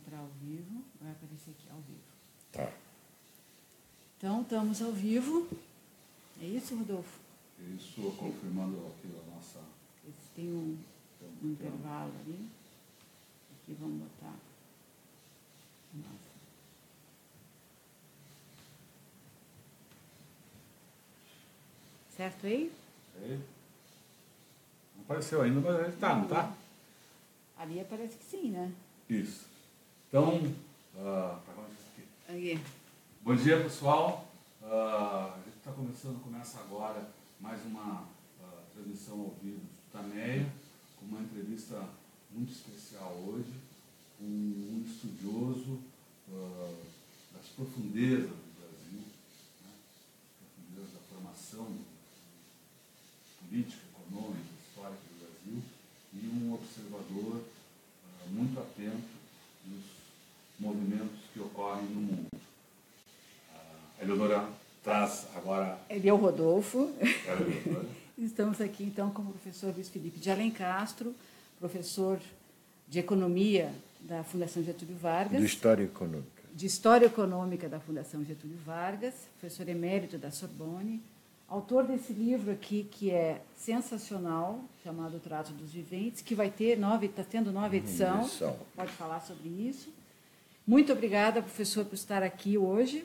entrar ao vivo, vai aparecer aqui ao vivo. Tá. Então, estamos ao vivo. É isso, Rodolfo? Isso, confirmando aqui a nossa... Tem um intervalo ali. Aqui vamos botar... Nossa. Certo aí? Não apareceu ainda, mas ele está, não está? Ali parece que sim, né? Isso. Então, Aqui. bom dia, pessoal. A gente está começa agora mais uma transmissão ao vivo do Tutameia, com uma entrevista muito especial hoje, com um estudioso das profundezas do Brasil, né? Profundezas da formação política, econômica, histórica do Brasil, e um observador muito atento nos movimentos que ocorrem no mundo. A Eleonora traz agora... Ele é o Rodolfo. É a Eleonora. Estamos aqui, então, com o professor Luiz Felipe de Alencastro, professor de Economia da Fundação Getúlio Vargas. De História Econômica. De História Econômica da Fundação Getúlio Vargas, professor emérito da Sorbonne, autor desse livro aqui, que é sensacional, chamado O Trato dos Viventes, que vai ter está tendo nova edição. Pode falar sobre isso. Muito obrigada, professor, por estar aqui hoje.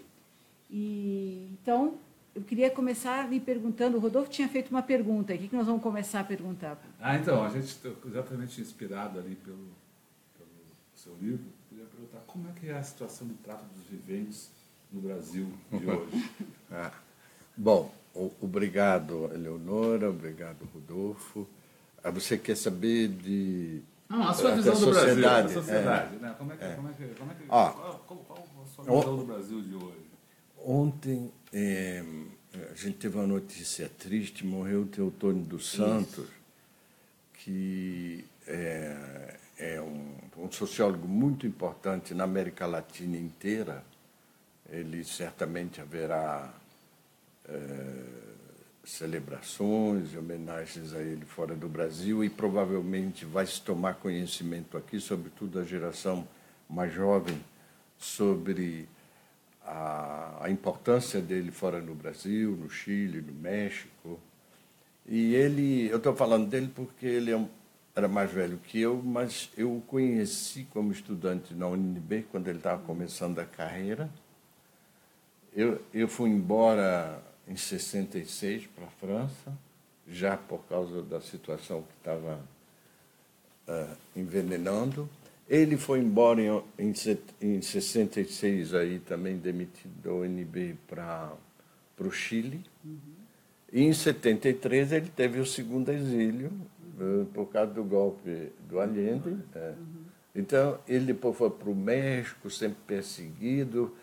E, então, eu queria começar lhe perguntando, o Rodolfo tinha feito uma pergunta, o que nós vamos começar a perguntar? Então, a gente está exatamente inspirado ali pelo seu livro, eu queria perguntar como é que é a situação do trato dos viventes no Brasil de hoje. Bom, obrigado, Eleonora, obrigado, Rodolfo. Você quer saber de... Não, a sua visão do Brasil, da sociedade, né? Qual a sua visão do Brasil de hoje? Ontem, a gente teve uma notícia triste, morreu o Teotônio dos Santos, que é um sociólogo muito importante na América Latina inteira. Ele certamente haverá celebrações e homenagens a ele fora do Brasil e provavelmente vai se tomar conhecimento aqui, sobretudo a geração mais jovem, sobre a importância dele fora no Brasil, no Chile, no México. E eu estou falando dele porque ele era mais velho que eu, mas eu o conheci como estudante na UNB, quando ele estava começando a carreira. Eu fui embora em 66 para a França, já por causa da situação que estava envenenando. Ele foi embora em 66, aí também demitido da UNB para o Chile. E em 73 ele teve o segundo exílio, por causa do golpe do Allende. Então, ele depois foi para o México, sempre perseguido,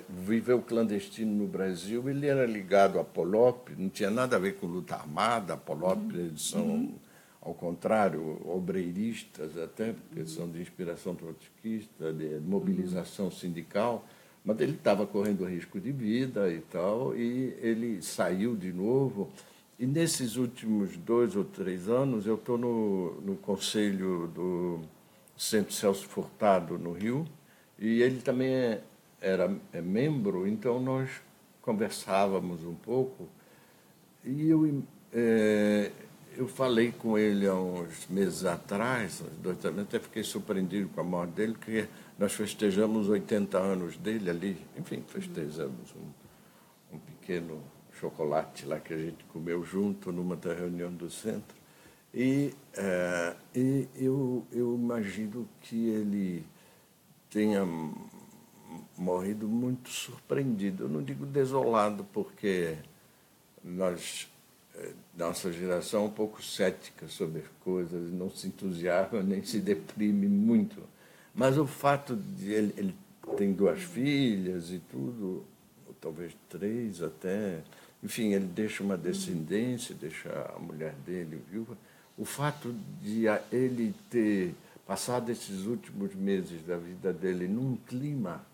viveu clandestino no Brasil. Ele era ligado à POLOP, não tinha nada a ver com luta armada. A POLOP, eles são, ao contrário, obreiristas até, porque são de inspiração trotskista, de mobilização sindical, mas ele estava correndo risco de vida e tal, e ele saiu de novo. E nesses últimos 2 ou 3 anos, eu estou no conselho do Centro Celso Furtado, no Rio, e ele também é membro, então nós conversávamos um pouco, e eu falei com ele há uns meses atrás, até fiquei surpreendido com a morte dele, porque nós festejamos 80 anos dele ali, enfim, festejamos um pequeno chocolate lá que a gente comeu junto numa da reunião do centro, e eu imagino que ele tenha morrido muito surpreendido. Eu não digo desolado, porque nossa geração é um pouco cética sobre as coisas, não se entusiasma nem se deprime muito. Mas o fato de ele tem 2 filhas e tudo, ou talvez 3 até, enfim, ele deixa uma descendência, deixa a mulher dele viúva. O fato de ele ter passado esses últimos meses da vida dele num clima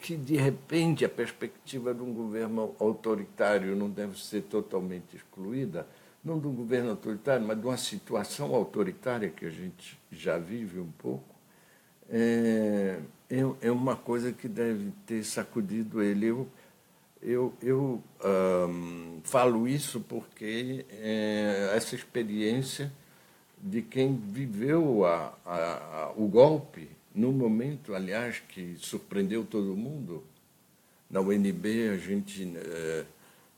que de repente a perspectiva de um governo autoritário não deve ser totalmente excluída, não de um governo autoritário, mas de uma situação autoritária que a gente já vive um pouco, é uma coisa que deve ter sacudido ele. Eu falo isso porque essa experiência de quem viveu o golpe, num momento, aliás, que surpreendeu todo mundo. Na UNB, a gente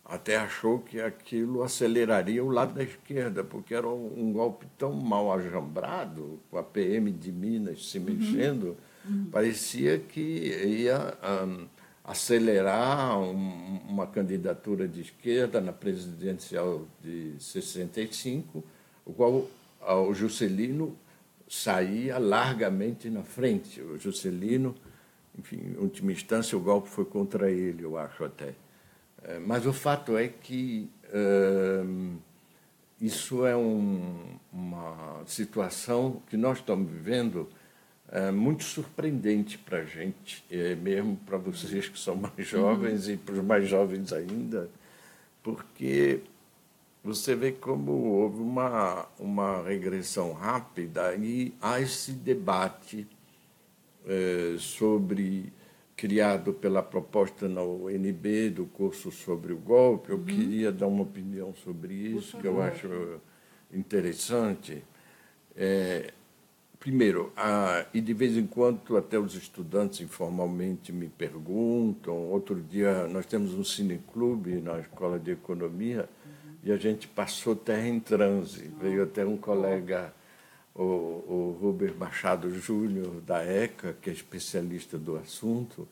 até achou que aquilo aceleraria o lado da esquerda, porque era um golpe tão mal ajambrado, com a PM de Minas se mexendo, parecia que ia acelerar uma candidatura de esquerda na presidencial de 65, o qual o Juscelino saía largamente na frente. O Juscelino, enfim, em última instância, o golpe foi contra ele, eu acho até. Mas o fato é que isso é uma situação que nós estamos vivendo muito surpreendente para a gente, mesmo para vocês que são mais jovens e para os mais jovens ainda, porque você vê como houve uma regressão rápida e há esse debate criado pela proposta na UNB do curso sobre o golpe. Eu queria dar uma opinião sobre isso, que eu acho interessante. Primeiro, e de vez em quando até os estudantes informalmente me perguntam. Outro dia nós temos um cineclube na Escola de Economia e a gente passou Terra em Transe. Veio até um colega, o Ruber Machado Júnior, da ECA, que é especialista do assunto,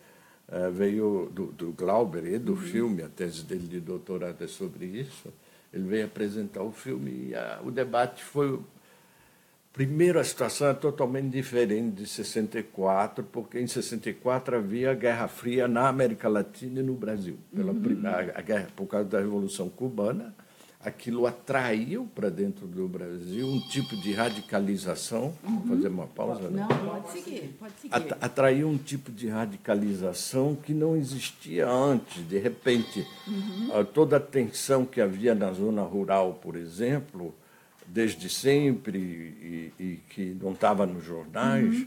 veio do Glauber e do filme, a tese dele de doutorado é sobre isso. Ele veio apresentar o filme e o debate foi... Primeiro, a situação é totalmente diferente de 64, porque em 64 havia a Guerra Fria na América Latina e no Brasil. A guerra, por causa da Revolução Cubana, aquilo atraiu para dentro do Brasil um tipo de radicalização. Vou fazer uma pausa? Não, pode seguir. Atraiu um tipo de radicalização que não existia antes. De repente, toda a tensão que havia na zona rural, por exemplo, desde sempre, e que não estava nos jornais,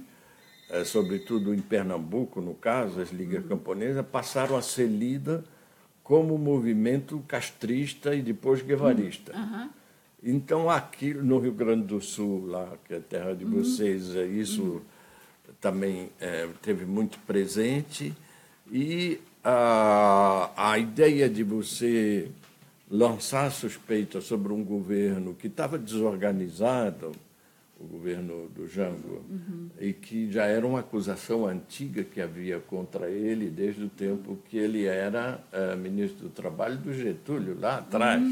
sobretudo em Pernambuco, no caso, as ligas camponesas, passaram a ser lidas como movimento castrista e depois guevarista. Então, aqui no Rio Grande do Sul, lá, que é a terra de vocês, isso também teve muito presente. E a ideia de você lançar suspeita sobre um governo que estava desorganizado, o governo do Jango, e que já era uma acusação antiga que havia contra ele desde o tempo que ele era ministro do Trabalho do Getúlio, lá atrás.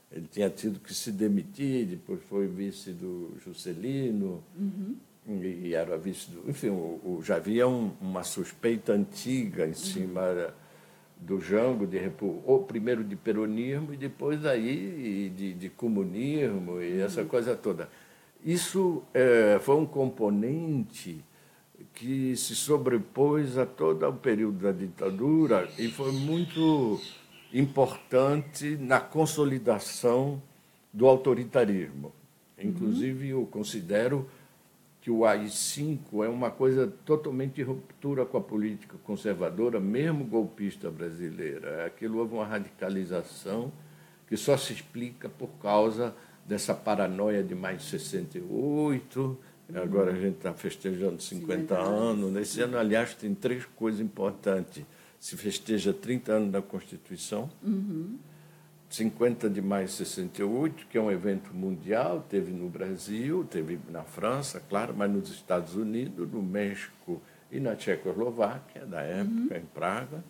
Ele tinha tido que se demitir, depois foi vice do Juscelino, e era vice do... Enfim, já havia uma suspeita antiga em cima do Jango, primeiro de peronismo e depois aí de comunismo e essa coisa toda. Isso foi um componente que se sobrepôs a todo o período da ditadura e foi muito importante na consolidação do autoritarismo. Inclusive, eu considero que o AI-5 é uma coisa totalmente de ruptura com a política conservadora, mesmo golpista brasileira. Aquilo houve uma radicalização que só se explica por causa dessa paranoia de mais de 68. Agora a gente está festejando 50 anos. Nesse ano, aliás, tem 3 coisas importantes. Se festeja 30 anos da Constituição, 50 de maio de 68, que é um evento mundial, teve no Brasil, teve na França, claro, mas nos Estados Unidos, no México e na Tchecoslováquia, da época, em Praga.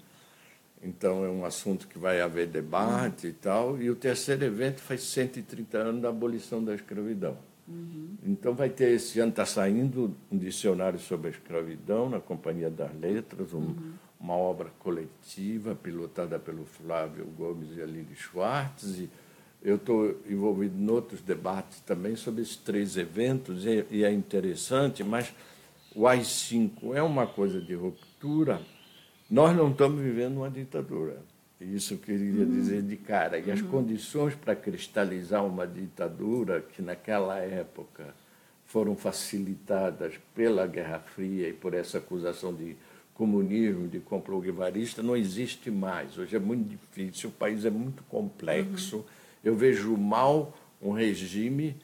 Então, é um assunto que vai haver debate e tal. E o terceiro evento faz 130 anos da abolição da escravidão. Então, vai ter esse ano, está saindo um dicionário sobre a escravidão na Companhia das Letras, uma obra coletiva pilotada pelo Flávio Gomes e a Lili Schwartz. E eu estou envolvido em outros debates também sobre esses 3 eventos, e é interessante, mas o AI-5 é uma coisa de ruptura. Nós não estamos vivendo uma ditadura. Isso eu queria dizer de cara. E as condições para cristalizar uma ditadura, que naquela época foram facilitadas pela Guerra Fria e por essa acusação de comunismo, de complô guevarista, não existe mais. Hoje é muito difícil, o país é muito complexo. Eu vejo mal um regime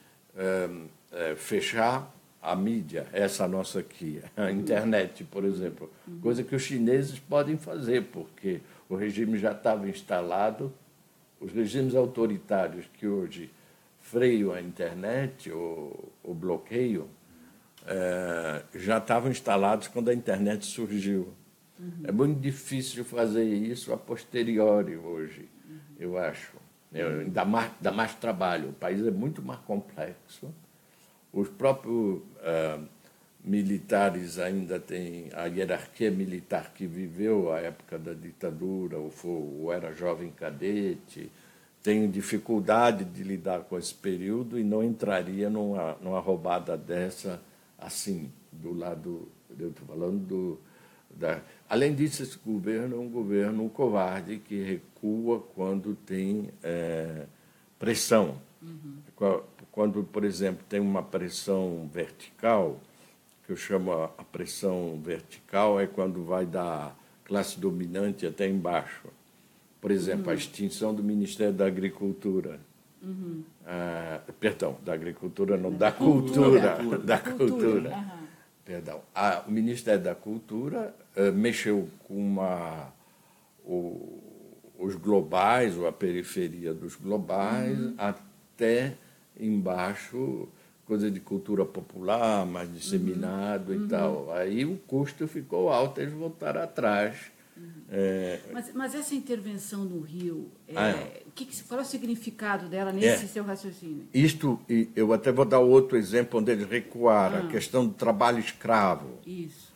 fechar a mídia, essa nossa aqui, a internet, por exemplo, coisa que os chineses podem fazer, porque o regime já estava instalado. Os regimes autoritários que hoje freiam a internet, o bloqueio, já estavam instalados quando a internet surgiu. É muito difícil fazer isso a posteriori hoje, eu acho. Dá mais trabalho. O país é muito mais complexo. Os próprios militares ainda têm a hierarquia militar que viveu a época da ditadura, ou era jovem cadete, tem dificuldade de lidar com esse período e não entraria numa roubada dessa assim, do lado, eu estou falando Além disso, esse governo é um governo covarde que recua quando tem pressão. Quando, por exemplo, tem uma pressão vertical, que eu chamo a pressão vertical, é quando vai da classe dominante até embaixo. Por exemplo, a extinção do Ministério da Agricultura. Perdão, da Agricultura, não, da Cultura. Da Cultura. Perdão. O Ministério da Cultura mexeu com os globais, ou a periferia dos globais, até embaixo, coisa de cultura popular, mais disseminado e tal. Aí o custo ficou alto, eles voltaram atrás. Mas essa intervenção no Rio, qual é o significado dela nesse seu raciocínio? Eu até vou dar outro exemplo onde eles recuaram, a questão do trabalho escravo. Isso.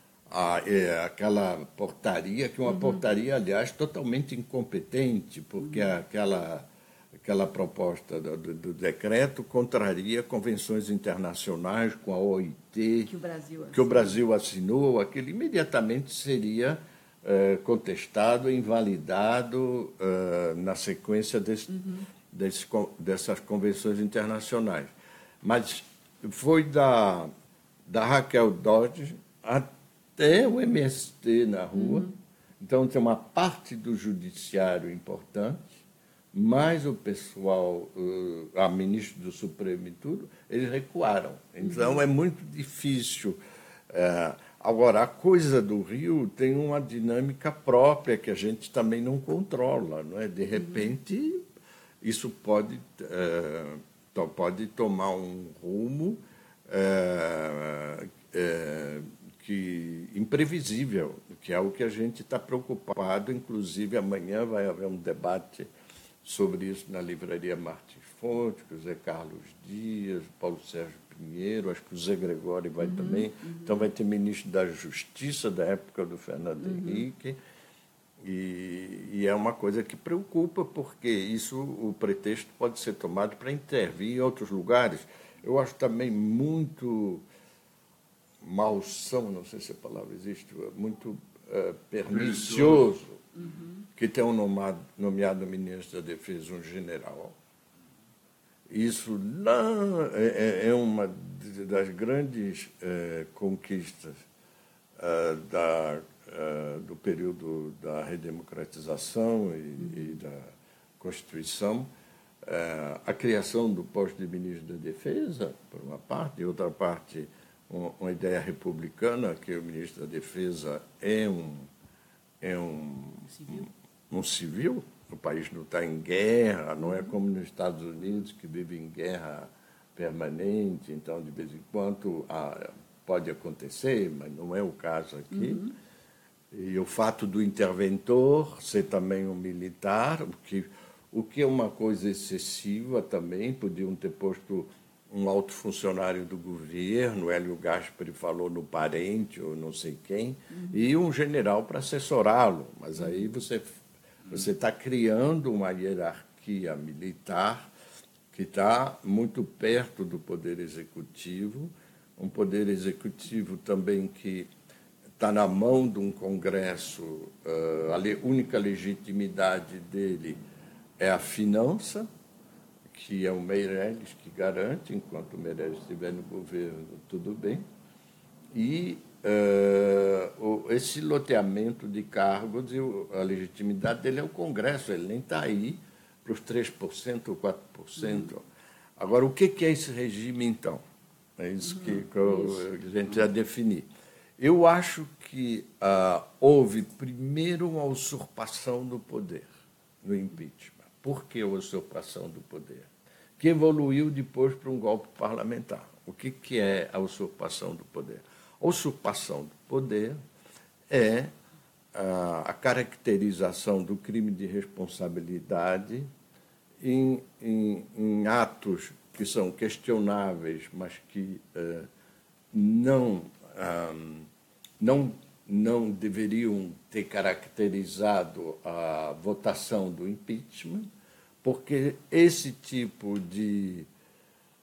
Aquela portaria, que é uma portaria, aliás, totalmente incompetente, porque aquela proposta do decreto contraria convenções internacionais com a OIT, que o Brasil assinou, aquilo imediatamente seria contestado e invalidado na sequência dessas convenções internacionais. Mas foi da Raquel Dodge até o MST na rua. Então, tem uma parte do judiciário importante, mais o pessoal, a ministra do Supremo e tudo, eles recuaram. Então, é muito difícil. Agora, a coisa do Rio tem uma dinâmica própria que a gente também não controla, não é? De repente, isso pode tomar um rumo imprevisível, que é o que a gente está preocupado. Inclusive, amanhã vai haver um debate sobre isso na Livraria Martins Fontes, com o Zé Carlos Dias, Paulo Sérgio Pinheiro, acho que o Zé Gregório vai também. Então, vai ter ministro da Justiça da época do Fernando Henrique. E é uma coisa que preocupa, porque o pretexto pode ser tomado para intervir em outros lugares. Eu acho também muito malsão, não sei se a palavra existe, muito pernicioso, que tenham nomeado ministro da Defesa um general. Isso não é uma das grandes conquistas do período da redemocratização e da Constituição. A criação do posto de ministro da Defesa, por uma parte, e outra parte, uma ideia republicana, que o ministro da Defesa é um civil. O país não está em guerra, não é como nos Estados Unidos, que vive em guerra permanente, então, de vez em quando, pode acontecer, mas não é o caso aqui. E o fato do interventor ser também um militar, o que é uma coisa excessiva também, podiam ter posto um alto funcionário do governo, Hélio Gaspari falou no parente ou não sei quem, e um general para assessorá-lo. Mas aí você está criando uma hierarquia militar que está muito perto do Poder Executivo, um Poder Executivo também que está na mão de um Congresso, a única legitimidade dele é a finança, que é o Meirelles que garante, enquanto o Meirelles estiver no governo, tudo bem. E esse loteamento de cargos, a legitimidade dele é o Congresso, ele nem está aí para os 3% ou 4%. Agora, o que é esse regime, então? É isso que a gente já definir. Eu acho que houve primeiro uma usurpação do poder no impeachment. Por que a usurpação do poder? Que evoluiu depois para um golpe parlamentar. O que é a usurpação do poder? A usurpação do poder é a caracterização do crime de responsabilidade em atos que são questionáveis, mas que não deveriam ter caracterizado a votação do impeachment, porque esse tipo de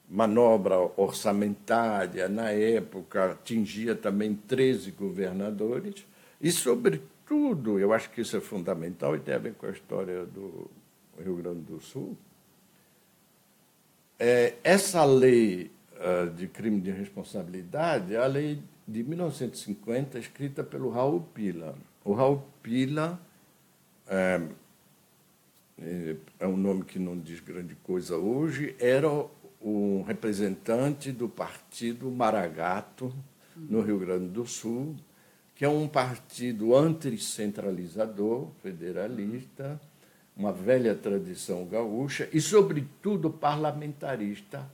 manobra orçamentária, na época, atingia também 13 governadores, e, sobretudo, eu acho que isso é fundamental e tem a ver com a história do Rio Grande do Sul, essa lei de crime de responsabilidade é a lei de 1950, escrita pelo Raul Pila. O Raul Pila é um nome que não diz grande coisa hoje, era um representante do partido Maragato, no Rio Grande do Sul, que é um partido anticentralizador, federalista, uma velha tradição gaúcha e, sobretudo, parlamentarista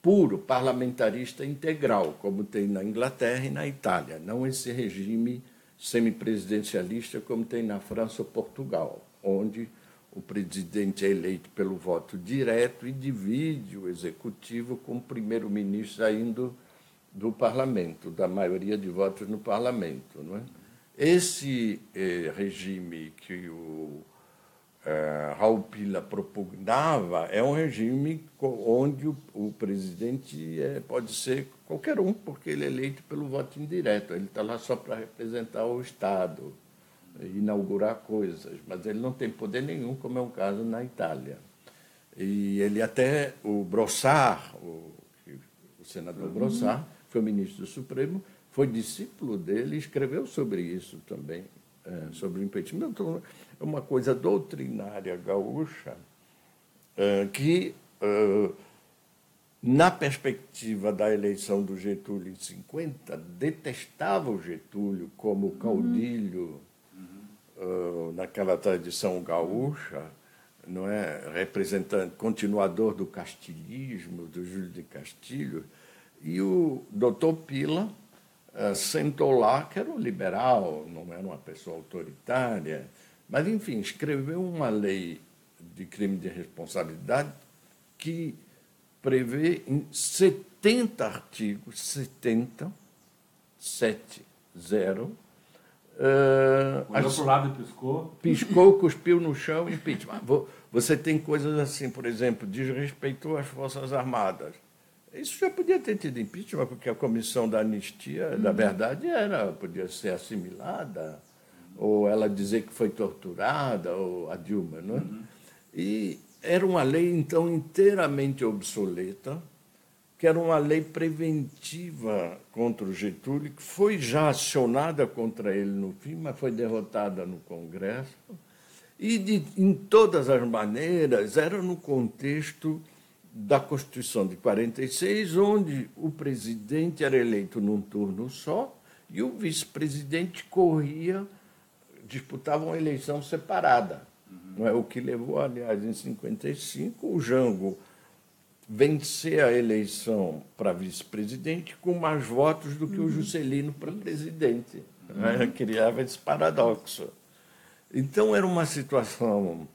puro, parlamentarista integral, como tem na Inglaterra e na Itália, não esse regime semipresidencialista como tem na França ou Portugal, onde o presidente é eleito pelo voto direto e divide o executivo com o primeiro-ministro saindo do parlamento, da maioria de votos no parlamento. Não é? Esse regime que o Raul Pila propugnava é um regime onde o presidente pode ser qualquer um, porque ele é eleito pelo voto indireto, ele está lá só para representar o Estado, inaugurar coisas, mas ele não tem poder nenhum, como é o caso na Itália. E ele até, o Brossard, o senador Brossard, foi ministro do Supremo, foi discípulo dele e escreveu sobre isso também, sobre o impeachment. Então, é uma coisa doutrinária gaúcha que, na perspectiva da eleição do Getúlio em 50, detestava o Getúlio como caudilho naquela tradição gaúcha, não é, representante, continuador do castilhismo, do Júlio de Castilho, e o doutor Pila sentou lá, que era um liberal, não era uma pessoa autoritária, mas, enfim, escreveu uma lei de crime de responsabilidade que prevê em 70 artigos, 70, 7-0, olhou para o lado e piscou. Piscou, cuspiu no chão e impeachment. Você tem coisas assim, por exemplo, desrespeitou as Forças Armadas. Isso já podia ter tido impeachment, porque a comissão da anistia, da verdade, podia ser assimilada, ou ela dizer que foi torturada, ou a Dilma, não é? E era uma lei, então, inteiramente obsoleta, que era uma lei preventiva contra o Getúlio, que foi já acionada contra ele no fim, mas foi derrotada no Congresso. E, em todas as maneiras, era no contexto da Constituição de 46, onde o presidente era eleito num turno só e o vice-presidente disputava uma eleição separada. Não é? O que levou, aliás, em 55, o Jango vencer a eleição para vice-presidente com mais votos do que o Juscelino para presidente. Criava esse paradoxo. Então, era uma situação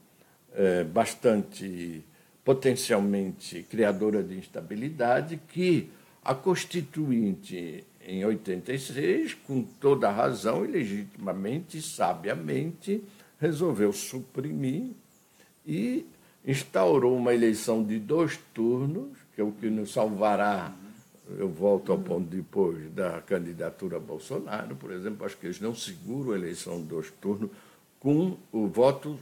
bastante potencialmente criadora de instabilidade que a Constituinte, em 86, com toda a razão e legitimamente e sabiamente, resolveu suprimir e instaurou uma eleição de 2 turnos, que é o que nos salvará, eu volto ao ponto depois, da candidatura a Bolsonaro, por exemplo. Acho que eles não seguram a eleição de 2 turnos com o voto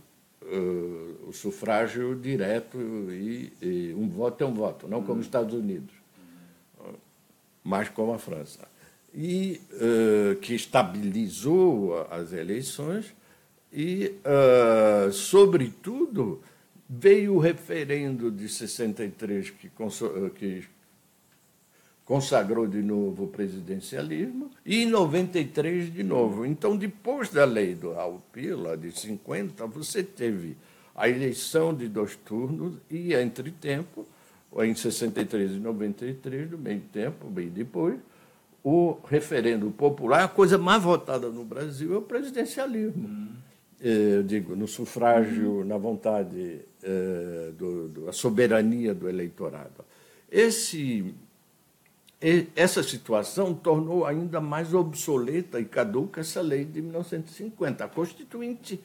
o sufrágio direto e um voto é um voto, não como os Estados Unidos, mas como a França. E que estabilizou as eleições e, sobretudo, veio o referendo de 63 que consagrou de novo o presidencialismo, e em 93 de novo. Então, depois da lei do Raul Pila, de 50, você teve a eleição de 2 turnos e, entre tempo, em 63 e 93, do meio tempo, bem depois, o referendo popular, a coisa mais votada no Brasil é o presidencialismo. Eu digo, no sufrágio, na vontade, a soberania do eleitorado. Essa situação tornou ainda mais obsoleta e caduca essa lei de 1950. A Constituinte,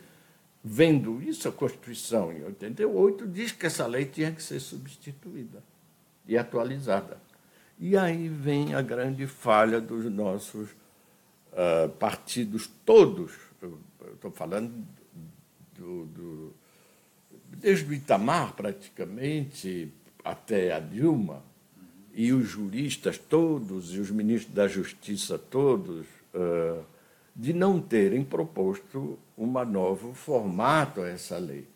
vendo isso, a Constituição, em 88, diz que essa lei tinha que ser substituída e atualizada. E aí vem a grande falha dos nossos partidos todos. Estou falando desde o Itamar, praticamente, até a Dilma, e os juristas todos, e os ministros da Justiça todos, de não terem proposto um novo formato a essa lei.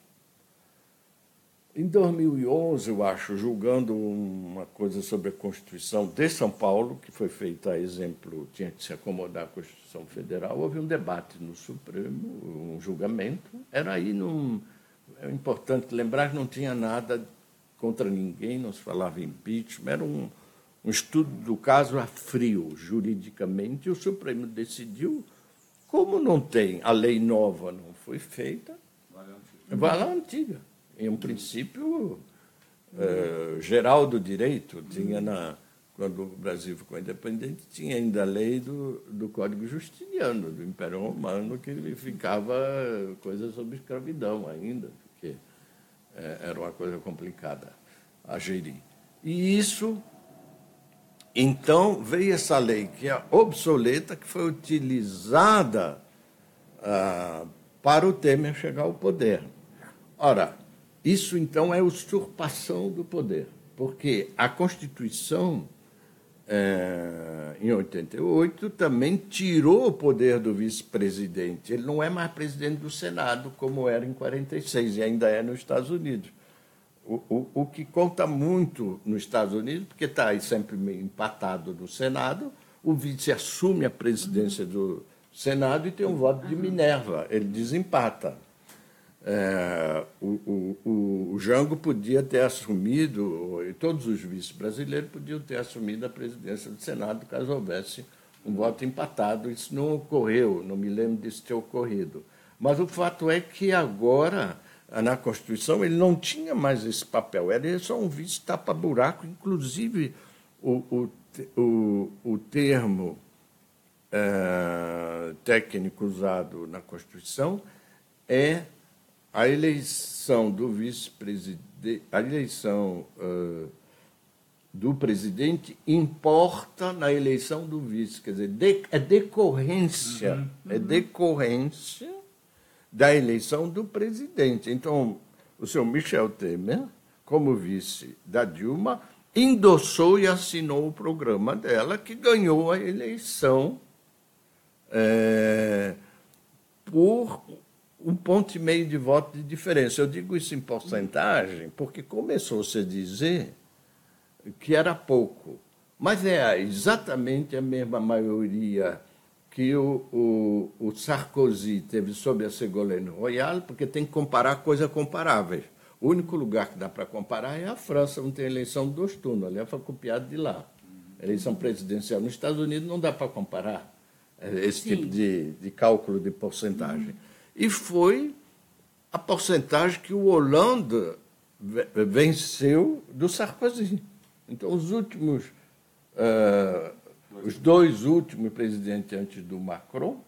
Em 2011, eu acho, julgando uma coisa sobre a Constituição de São Paulo, que foi feita a exemplo, tinha que se acomodar à Constituição Federal, houve um debate no Supremo, um julgamento. Era aí, é importante lembrar que não tinha nada contra ninguém, não se falava impeachment, era um estudo do caso a frio, juridicamente, e o Supremo decidiu, como não tem, a lei nova não foi feita, vai lá antiga. Em um princípio geral do direito, tinha quando o Brasil ficou independente, tinha ainda a lei do Código Justiniano, do Império Romano, que ficava coisa sobre escravidão ainda, porque era uma coisa complicada a gerir. E isso, então, veio essa lei que é obsoleta, que foi utilizada para o Temer chegar ao poder. Ora, isso, então, é usurpação do poder, porque a Constituição, em 88, também tirou o poder do vice-presidente. Ele não é mais presidente do Senado, como era em 46, e ainda é nos Estados Unidos. O que conta muito nos Estados Unidos, porque está aí sempre meio empatado no Senado, o vice assume a presidência do Senado e tem um voto de Minerva, ele desempata. O Jango podia ter assumido, e todos os vices brasileiros podiam ter assumido a presidência do Senado caso houvesse um voto empatado. Isso não ocorreu, não me lembro disso ter ocorrido. Mas o fato é que agora, na Constituição, ele não tinha mais esse papel, era só um vice tapa-buraco. Inclusive, o termo técnico usado na Constituição é a eleição do vice-presidente, a eleição do presidente importa na eleição do vice, quer dizer, é decorrência da eleição do presidente. Então, o senhor Michel Temer, como vice da Dilma, endossou e assinou o programa dela, que ganhou a eleição por 1,5 ponto de voto de diferença. Eu digo isso em porcentagem porque começou-se a dizer que era pouco, mas é exatamente a mesma maioria que o Sarkozy teve sobre a Ségolène Royal, porque tem que comparar coisas comparáveis. O único lugar que dá para comparar é a França, não tem eleição de 2 turnos, ali foi copiado de lá. Eleição presidencial nos Estados Unidos não dá para comparar esse tipo de cálculo de porcentagem. E foi a porcentagem que o Hollande venceu do Sarkozy. Então, os 2 últimos presidentes antes do Macron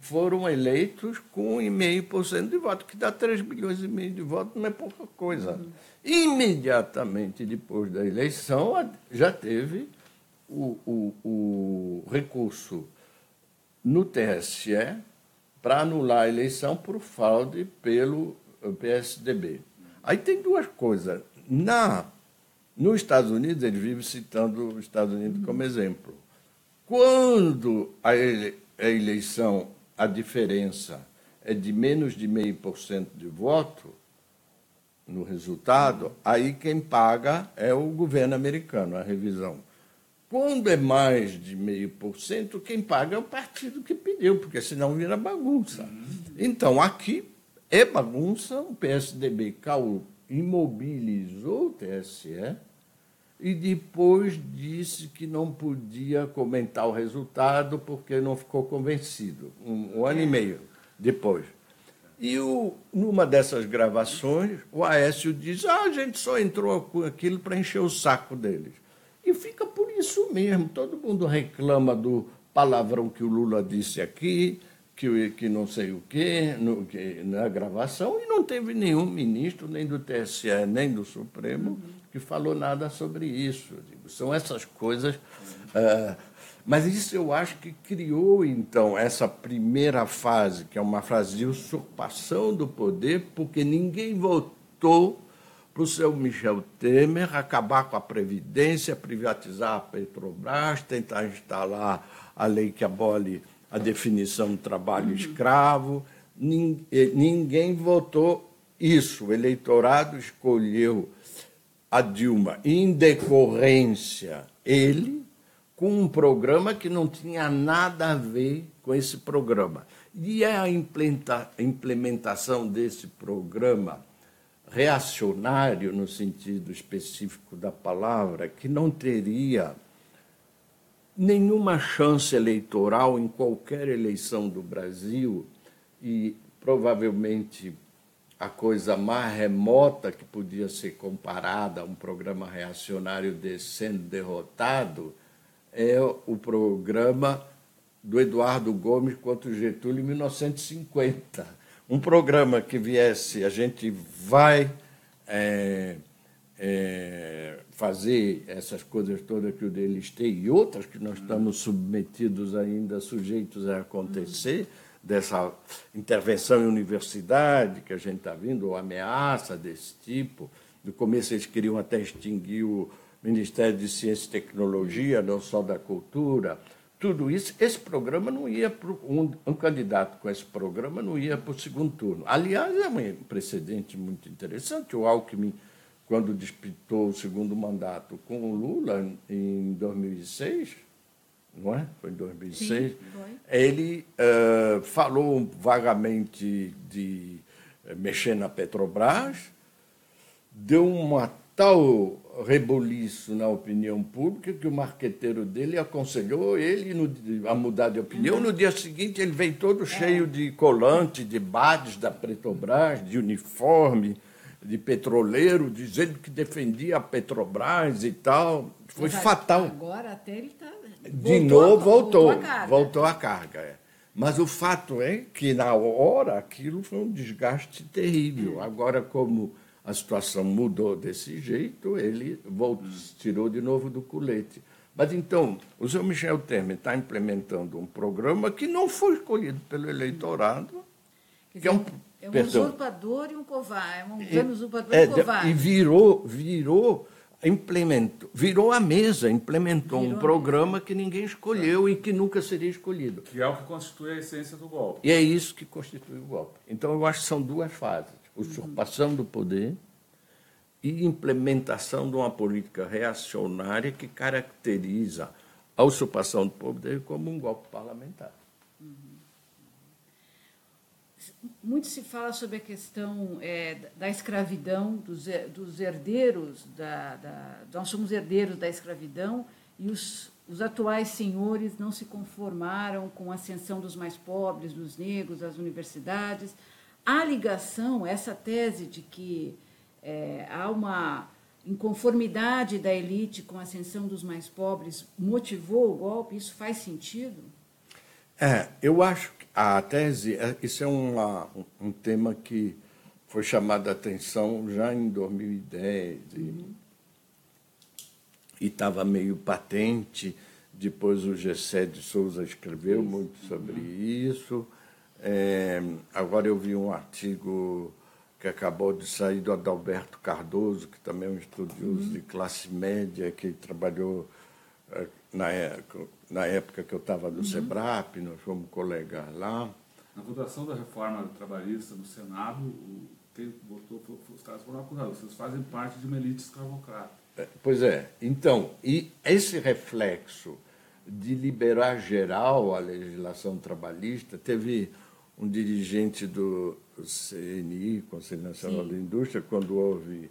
foram eleitos com 1,5% de voto, que dá 3,5 milhões de votos, não é pouca coisa. Imediatamente depois da eleição, já teve o recurso no TSE para anular a eleição por fraude pelo o PSDB. Aí tem duas coisas. Nos Estados Unidos, ele vive citando os Estados Unidos como exemplo. Quando a eleição, a diferença é de menos de 0,5% de voto no resultado, aí quem paga é o governo americano, a revisão. Quando é mais de 0,5%, quem paga é o partido que pediu, porque senão vira bagunça. Então, aqui é bagunça, o PSDB imobilizou o TSE e depois disse que não podia comentar o resultado porque não ficou convencido, um ano e meio depois. E numa dessas gravações, o Aécio diz, a gente só entrou com aquilo para encher o saco deles. E fica por isso mesmo, todo mundo reclama do palavrão que o Lula disse aqui, que não sei o quê, na gravação, e não teve nenhum ministro, nem do TSE, nem do Supremo, que falou nada sobre isso. São essas coisas. Mas isso eu acho que criou, então, essa primeira fase, que é uma fase de usurpação do poder, porque ninguém votou para o seu Michel Temer acabar com a Previdência, privatizar a Petrobras, tentar instalar a lei que abole a definição do trabalho escravo. Ninguém votou isso. O eleitorado escolheu a Dilma em decorrência, ele, com um programa que não tinha nada a ver com esse programa. E a implementação desse programa reacionário, no sentido específico da palavra, que não teria nenhuma chance eleitoral em qualquer eleição do Brasil, e provavelmente a coisa mais remota que podia ser comparada a um programa reacionário desse sendo derrotado é o programa do Eduardo Gomes contra o Getúlio em 1950. Um programa que viesse, a gente vai fazer essas coisas todas que o deles tem e outras que nós estamos submetidos ainda, sujeitos a acontecer, dessa intervenção em universidade que a gente está vendo, ou ameaça desse tipo. No começo eles queriam até extinguir o Ministério de Ciência e Tecnologia, não só da Cultura. Tudo isso, esse programa não ia para um candidato com esse programa não ia para o segundo turno. Aliás, é um precedente muito interessante. O Alckmin, quando disputou o segundo mandato com o Lula em 2006, não é? Foi em 2006. Sim, foi. Ele falou vagamente de mexer na Petrobras, deu uma tal reboliço na opinião pública que o marqueteiro dele aconselhou ele a mudar de opinião. No dia seguinte, ele veio todo cheio de colante, de badges da Petrobras, de uniforme, de petroleiro, dizendo que defendia a Petrobras e tal. Foi fatal. Agora até ele está... De novo, voltou a carga. a carga. Mas o fato é que, na hora, aquilo foi um desgaste terrível. Agora, como a situação mudou desse jeito, ele tirou de novo do colete. Mas, então, o senhor Michel Temer está implementando um programa que não foi escolhido pelo eleitorado, que é um usurpador e um covarde. Um governo usurpador e covarde. E virou a mesa, implementou um programa que ninguém escolheu e que nunca seria escolhido. Que é o que constitui a essência do golpe. E é isso que constitui o golpe. Então, eu acho que são duas fases. Usurpação do poder e implementação de uma política reacionária que caracteriza a usurpação do poder como um golpe parlamentar. Muito se fala sobre a questão da escravidão, dos herdeiros, nós somos herdeiros da escravidão e os atuais senhores não se conformaram com a ascensão dos mais pobres, dos negros, das universidades. Há ligação, essa tese de que há uma inconformidade da elite com a ascensão dos mais pobres motivou o golpe? Isso faz sentido? Eu acho que a tese, isso é um tema que foi chamado a atenção já em 2010 e estava meio patente. Depois o Gessé de Souza escreveu muito sobre isso. Agora eu vi um artigo que acabou de sair, do Adalberto Cardoso, que também é um estudioso de classe média, que trabalhou na época que eu estava no SEBRAP, nós fomos colegas lá. Na votação da reforma trabalhista no Senado, quem votou os caras foram acusados. Vocês fazem parte de uma elite escravocrata. Pois é. Então, e esse reflexo de liberar geral a legislação trabalhista, teve um dirigente do CNI, Conselho Nacional da Indústria, quando houve,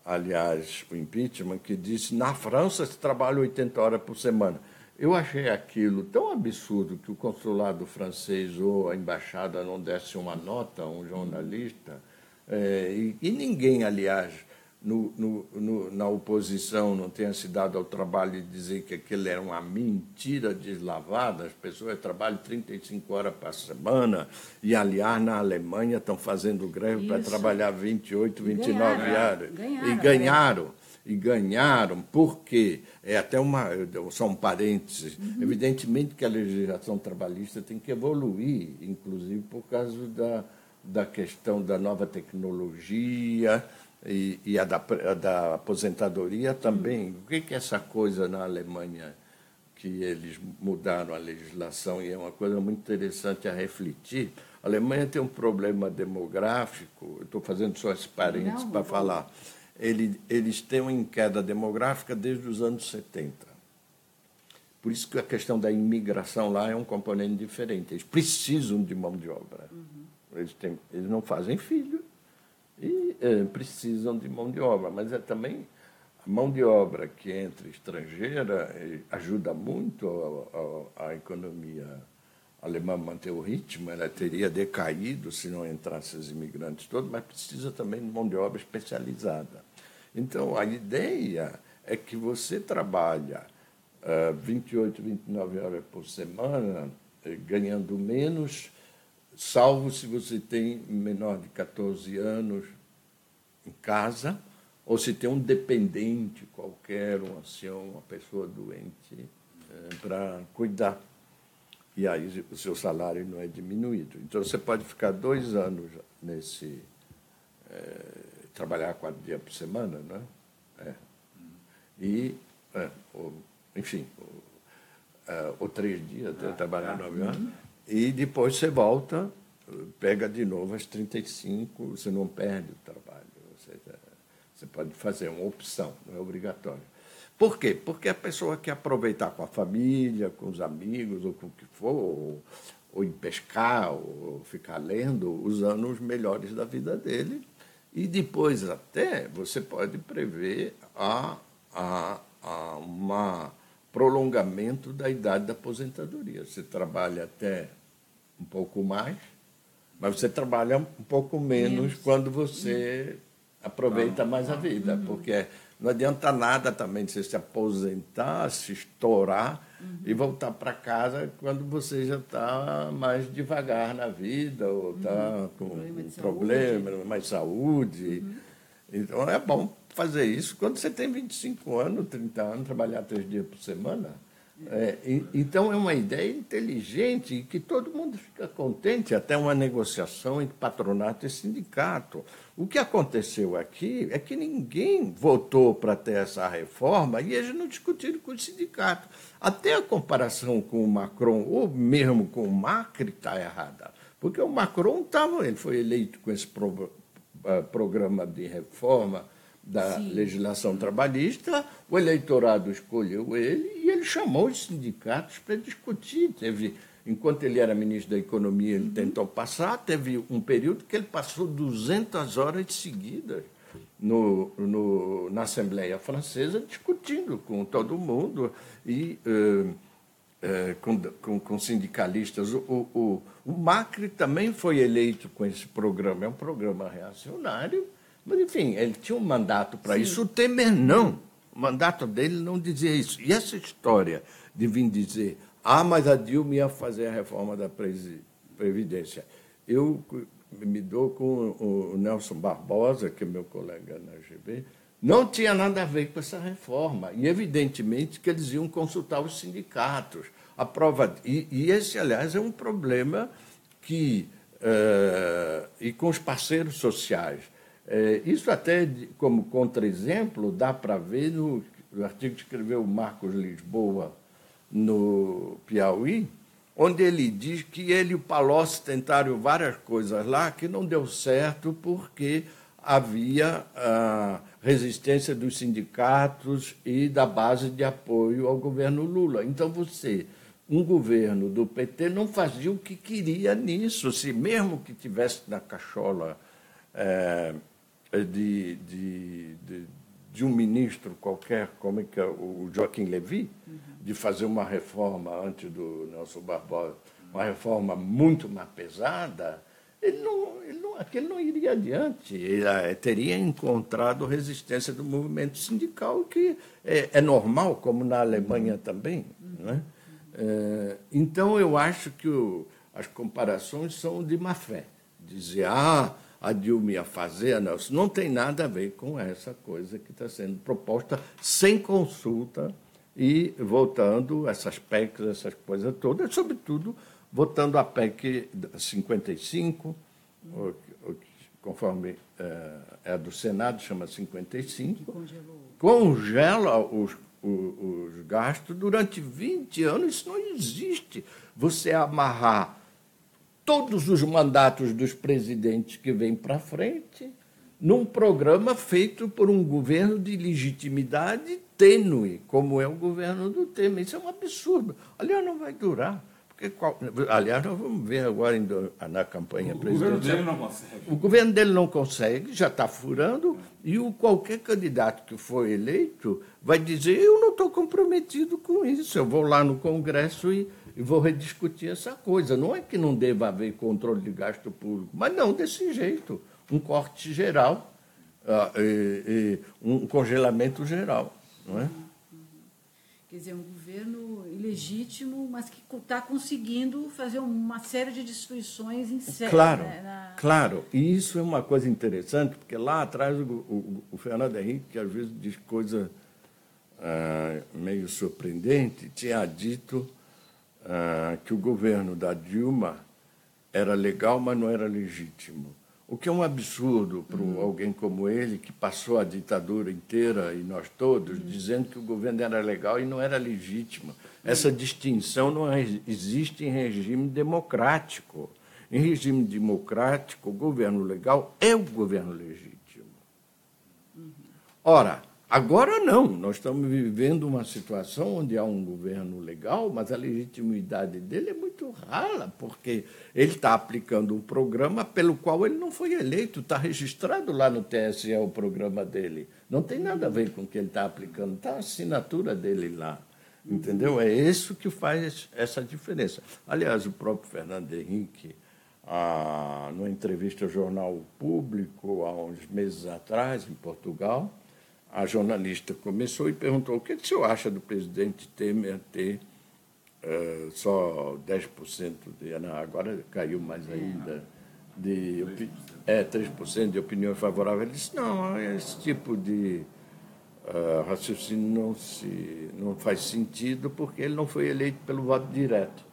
aliás, o impeachment, que disse: na França se trabalha 80 horas por semana. Eu achei aquilo tão absurdo que o consulado francês ou a embaixada não desse uma nota a um jornalista, e ninguém, aliás, na oposição não tenha se dado ao trabalho de dizer que aquilo era uma mentira deslavada, as pessoas trabalham 35 horas por semana, e, aliás, na Alemanha estão fazendo greve para trabalhar 28, 29 horas. E ganharam, porque é até só um parênteses, evidentemente que a legislação trabalhista tem que evoluir, inclusive por causa da questão da nova tecnologia e a da aposentadoria também. O que é essa coisa na Alemanha que eles mudaram a legislação, e é uma coisa muito interessante a refletir. A Alemanha tem um problema demográfico, eu estou fazendo só esse parênteses para falar. Eles têm uma queda demográfica desde os anos 70. Por isso que a questão da imigração lá é um componente diferente. Eles precisam de mão de obra. Eles não fazem filho e precisam de mão de obra. Mas também a mão de obra que entra estrangeira ajuda muito a economia alemã a manter o ritmo. Ela teria decaído se não entrassem os imigrantes todos, mas precisa também de mão de obra especializada. Então, a ideia é que você trabalha 28, 29 horas por semana, ganhando menos, salvo se você tem menor de 14 anos em casa, ou se tem um dependente qualquer, um ancião, uma pessoa doente, para cuidar. E aí o seu salário não é diminuído. Então, você pode ficar 2 anos nesse... trabalhar 4 dias por semana, né? Enfim, ou 3 dias, trabalhar 9 horas, e depois você volta, pega de novo as 35, você não perde o trabalho. Você pode fazer uma opção, não é obrigatório. Por quê? Porque a pessoa quer aproveitar com a família, com os amigos, ou com o que for, ou ir pescar, ou ficar lendo, os anos melhores da vida dele. E depois até você pode prever um prolongamento da idade da aposentadoria. Você trabalha até um pouco mais, mas você trabalha um pouco menos quando você aproveita mais a vida, porque não adianta nada também de você se aposentar, se estourar e voltar para casa quando você já está mais devagar na vida, ou está com problema, mais saúde. Então, é bom fazer isso quando você tem 25 anos, 30 anos, trabalhar 3 dias por semana. Então, é uma ideia inteligente e que todo mundo fica contente, até uma negociação entre patronato e sindicato. O que aconteceu aqui é que ninguém votou para ter essa reforma e eles não discutiram com o sindicato. Até a comparação com o Macron, ou mesmo com o Macri, está errada. Porque o Macron ele foi eleito com esse programa de reforma da legislação trabalhista, o eleitorado escolheu ele e ele chamou os sindicatos para discutir. Enquanto ele era ministro da Economia, ele tentou passar, teve um período que ele passou 200 horas seguidas na Assembleia Francesa, discutindo com todo mundo e com sindicalistas. O Macri também foi eleito com esse programa, é um programa reacionário, mas, enfim, ele tinha um mandato para isso. O Temer não. O mandato dele não dizia isso. E essa história de vir dizer: mas a Dilma ia fazer a reforma da Previdência. Eu me dou com o Nelson Barbosa, que é meu colega na GB, não tinha nada a ver com essa reforma. E, evidentemente, que eles iam consultar os sindicatos. E esse, aliás, é um problema que e com os parceiros sociais. Isso até, como contra-exemplo, dá para ver no artigo que escreveu o Marcos Lisboa no Piauí, onde ele diz que ele e o Palocci tentaram várias coisas lá que não deu certo porque havia resistência dos sindicatos e da base de apoio ao governo Lula. Então, um governo do PT não fazia o que queria nisso, se mesmo que tivesse na cachola de um ministro qualquer, como é que é o Joaquim Levy, de fazer uma reforma antes do Nelson Barbosa, uma reforma muito mais pesada, aquele não iria adiante. Ele teria encontrado resistência do movimento sindical, que é normal, como na Alemanha também. Né? Então, eu acho que as comparações são de má fé. Dizer, a Dilma ia fazer, Nelson, não tem nada a ver com essa coisa que está sendo proposta sem consulta e votando essas PECs, essas coisas todas, sobretudo votando a PEC 55, conforme é a do Senado, chama 55, congela os gastos durante 20 anos. Isso não existe. Você amarrar todos os mandatos dos presidentes que vêm para frente num programa feito por um governo de legitimidade tênue, como é o governo do Temer. Isso é um absurdo. Aliás, não vai durar. Aliás, nós vamos ver agora na campanha presidencial. O governo dele não consegue. O governo dele não consegue, já está furando, e qualquer candidato que for eleito vai dizer, eu não estou comprometido com isso, eu vou lá no Congresso e vou rediscutir essa coisa. Não é que não deva haver controle de gasto público, mas não desse jeito. Um corte geral, um congelamento geral. Não é? Quer dizer, um governo ilegítimo, mas que está conseguindo fazer uma série de destruições em série. Claro, né? claro. E isso é uma coisa interessante, porque lá atrás o Fernando Henrique, que às vezes diz coisa meio surpreendente, tinha dito que o governo da Dilma era legal, mas não era legítimo. O que é um absurdo para alguém como ele, que passou a ditadura inteira, e nós todos, dizendo que o governo era legal e não era legítimo. Essa distinção não existe em regime democrático. Em regime democrático, o governo legal é o governo legítimo. Ora, agora não. Nós estamos vivendo uma situação onde há um governo legal, mas a legitimidade dele é muito rala, porque ele está aplicando um programa pelo qual ele não foi eleito. Está registrado lá no TSE o programa dele. Não tem nada a ver com o que ele está aplicando. Está a assinatura dele lá. Entendeu? É isso que faz essa diferença. Aliás, o próprio Fernando Henrique, numa entrevista ao jornal Público, há uns meses atrás, em Portugal, a jornalista começou e perguntou: o que o senhor acha do presidente Temer ter só 10% agora caiu mais ainda, 3% de opinião favorável? Ele disse: não, esse tipo de raciocínio não faz sentido, porque ele não foi eleito pelo voto direto.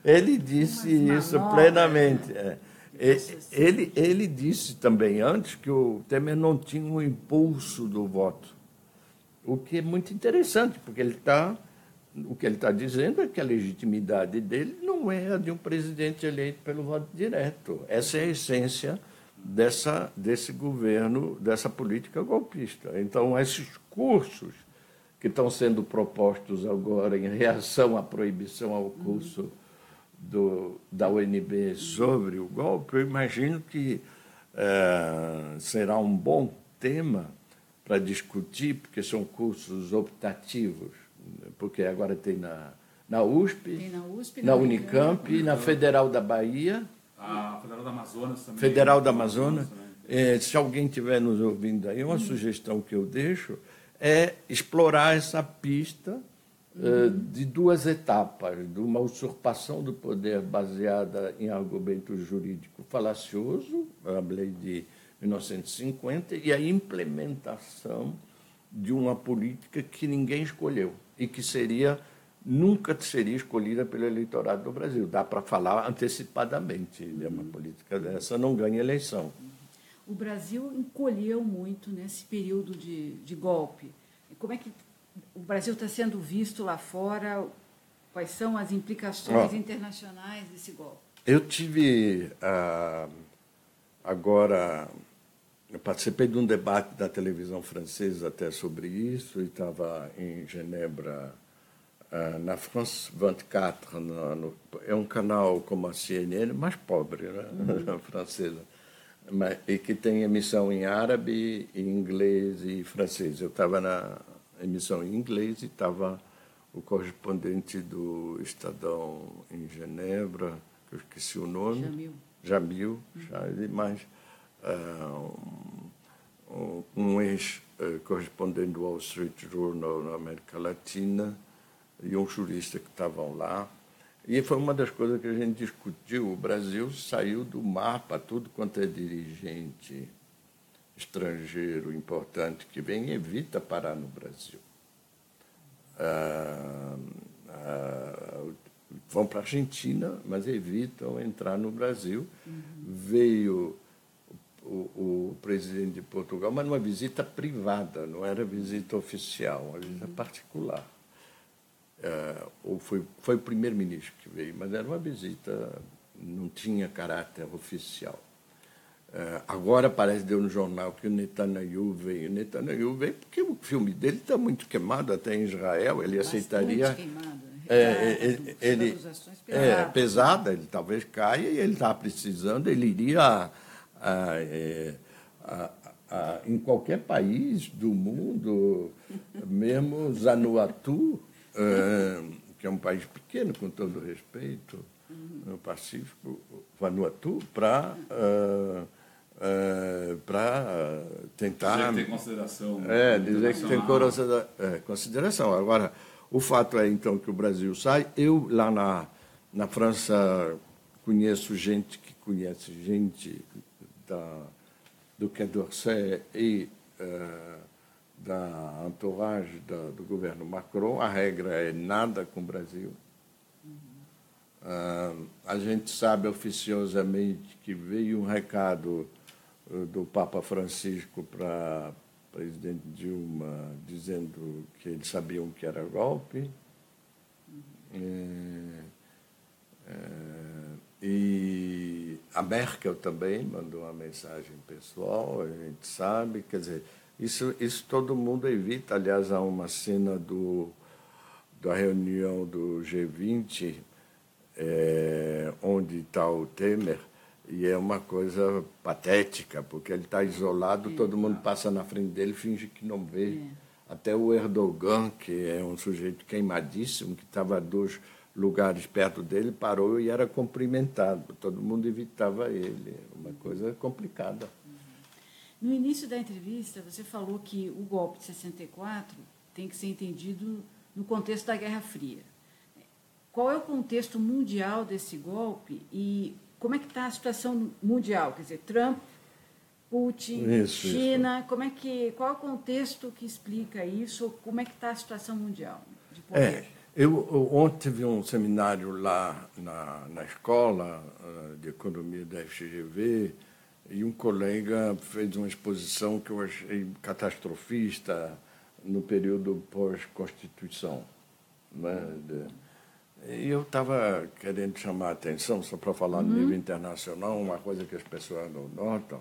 Ele disse isso plenamente. Ele disse também antes que o Temer não tinha um impulso do voto, o que é muito interessante, porque o que ele está dizendo é que a legitimidade dele não é a de um presidente eleito pelo voto direto. Essa é a essência desse governo, dessa política golpista. Então, esses cursos que estão sendo propostos agora em reação à proibição ao curso da UNB sobre o golpe, eu imagino que será um bom tema para discutir, porque são cursos optativos, porque agora tem na USP, na Unicamp e na Federal da Bahia. A Federal da Amazonas também. Federal da Amazonas. Se alguém estiver nos ouvindo aí, uma sugestão que eu deixo é explorar essa pista de duas etapas, de uma usurpação do poder baseada em argumento jurídico falacioso, a lei de 1950, e a implementação de uma política que ninguém escolheu e que seria nunca seria escolhida pelo eleitorado do Brasil. Dá para falar antecipadamente. Uma política dessa não ganha eleição. O Brasil encolheu muito nesse período de golpe. Como é que o Brasil está sendo visto lá fora? Quais são as implicações internacionais desse golpe? Eu tive agora... Eu participei de um debate da televisão francesa até sobre isso, e estava em Genebra, na France 24. É um canal como a CNN, mais pobre, né? Francesa, e que tem emissão em árabe, em inglês e francês. Eu estava na emissão em inglês e estava o correspondente do Estadão em Genebra, que eu esqueci o nome. Jamil, mas um ex-correspondente do Wall Street Journal na América Latina e um jurista que estavam lá. E foi uma das coisas que a gente discutiu. O Brasil saiu do mapa, tudo quanto é dirigente estrangeiro importante que vem, evita parar no Brasil. Vão para a Argentina, mas evitam entrar no Brasil. Veio o presidente de Portugal, mas numa visita privada, não era visita oficial, uma visita particular. Foi o primeiro-ministro que veio, mas era uma visita, não tinha caráter oficial. Agora parece, deu no jornal que o Netanyahu veio. O Netanyahu veio porque o filme dele está muito queimado, até em Israel. Ele aceitaria... pesada, ele talvez caia, e ele está precisando, ele iria em qualquer país do mundo, mesmo Vanuatu, que é um país pequeno, com todo respeito, no Pacífico, Vanuatu, para tentar... Dizer que tem consideração. Dizer que tem consideração. Agora, o fato é, então, que o Brasil sai. Eu, lá na França, conheço gente que conhece gente do Quai d'Orsay e da entourage do governo Macron. A regra é nada com o Brasil. A gente sabe oficiosamente que veio um recado do Papa Francisco para o presidente Dilma, dizendo que eles sabiam que era golpe. E a Merkel também mandou uma mensagem pessoal, a gente sabe. Quer dizer, isso todo mundo evita. Aliás, há uma cena da reunião do G20, onde está o Temer, e é uma coisa patética, porque ele está isolado, todo mundo passa na frente dele e finge que não vê. Até o Erdogan, que é um sujeito queimadíssimo, que estava a 2 lugares perto dele, parou e era cumprimentado. Todo mundo evitava ele. Uma coisa complicada. No início da entrevista, você falou que o golpe de 64 tem que ser entendido no contexto da Guerra Fria. Qual é o contexto mundial desse golpe e como é que está a situação mundial? Quer dizer, Trump, Putin, China, qual é o contexto que explica isso? Como é que está a situação mundial de poder? Eu ontem vi um seminário lá na escola de economia da FGV, e um colega fez uma exposição que eu achei catastrofista no período pós-Constituição, né? E eu estava querendo chamar a atenção, só para falar no nível internacional, uma coisa que as pessoas não notam.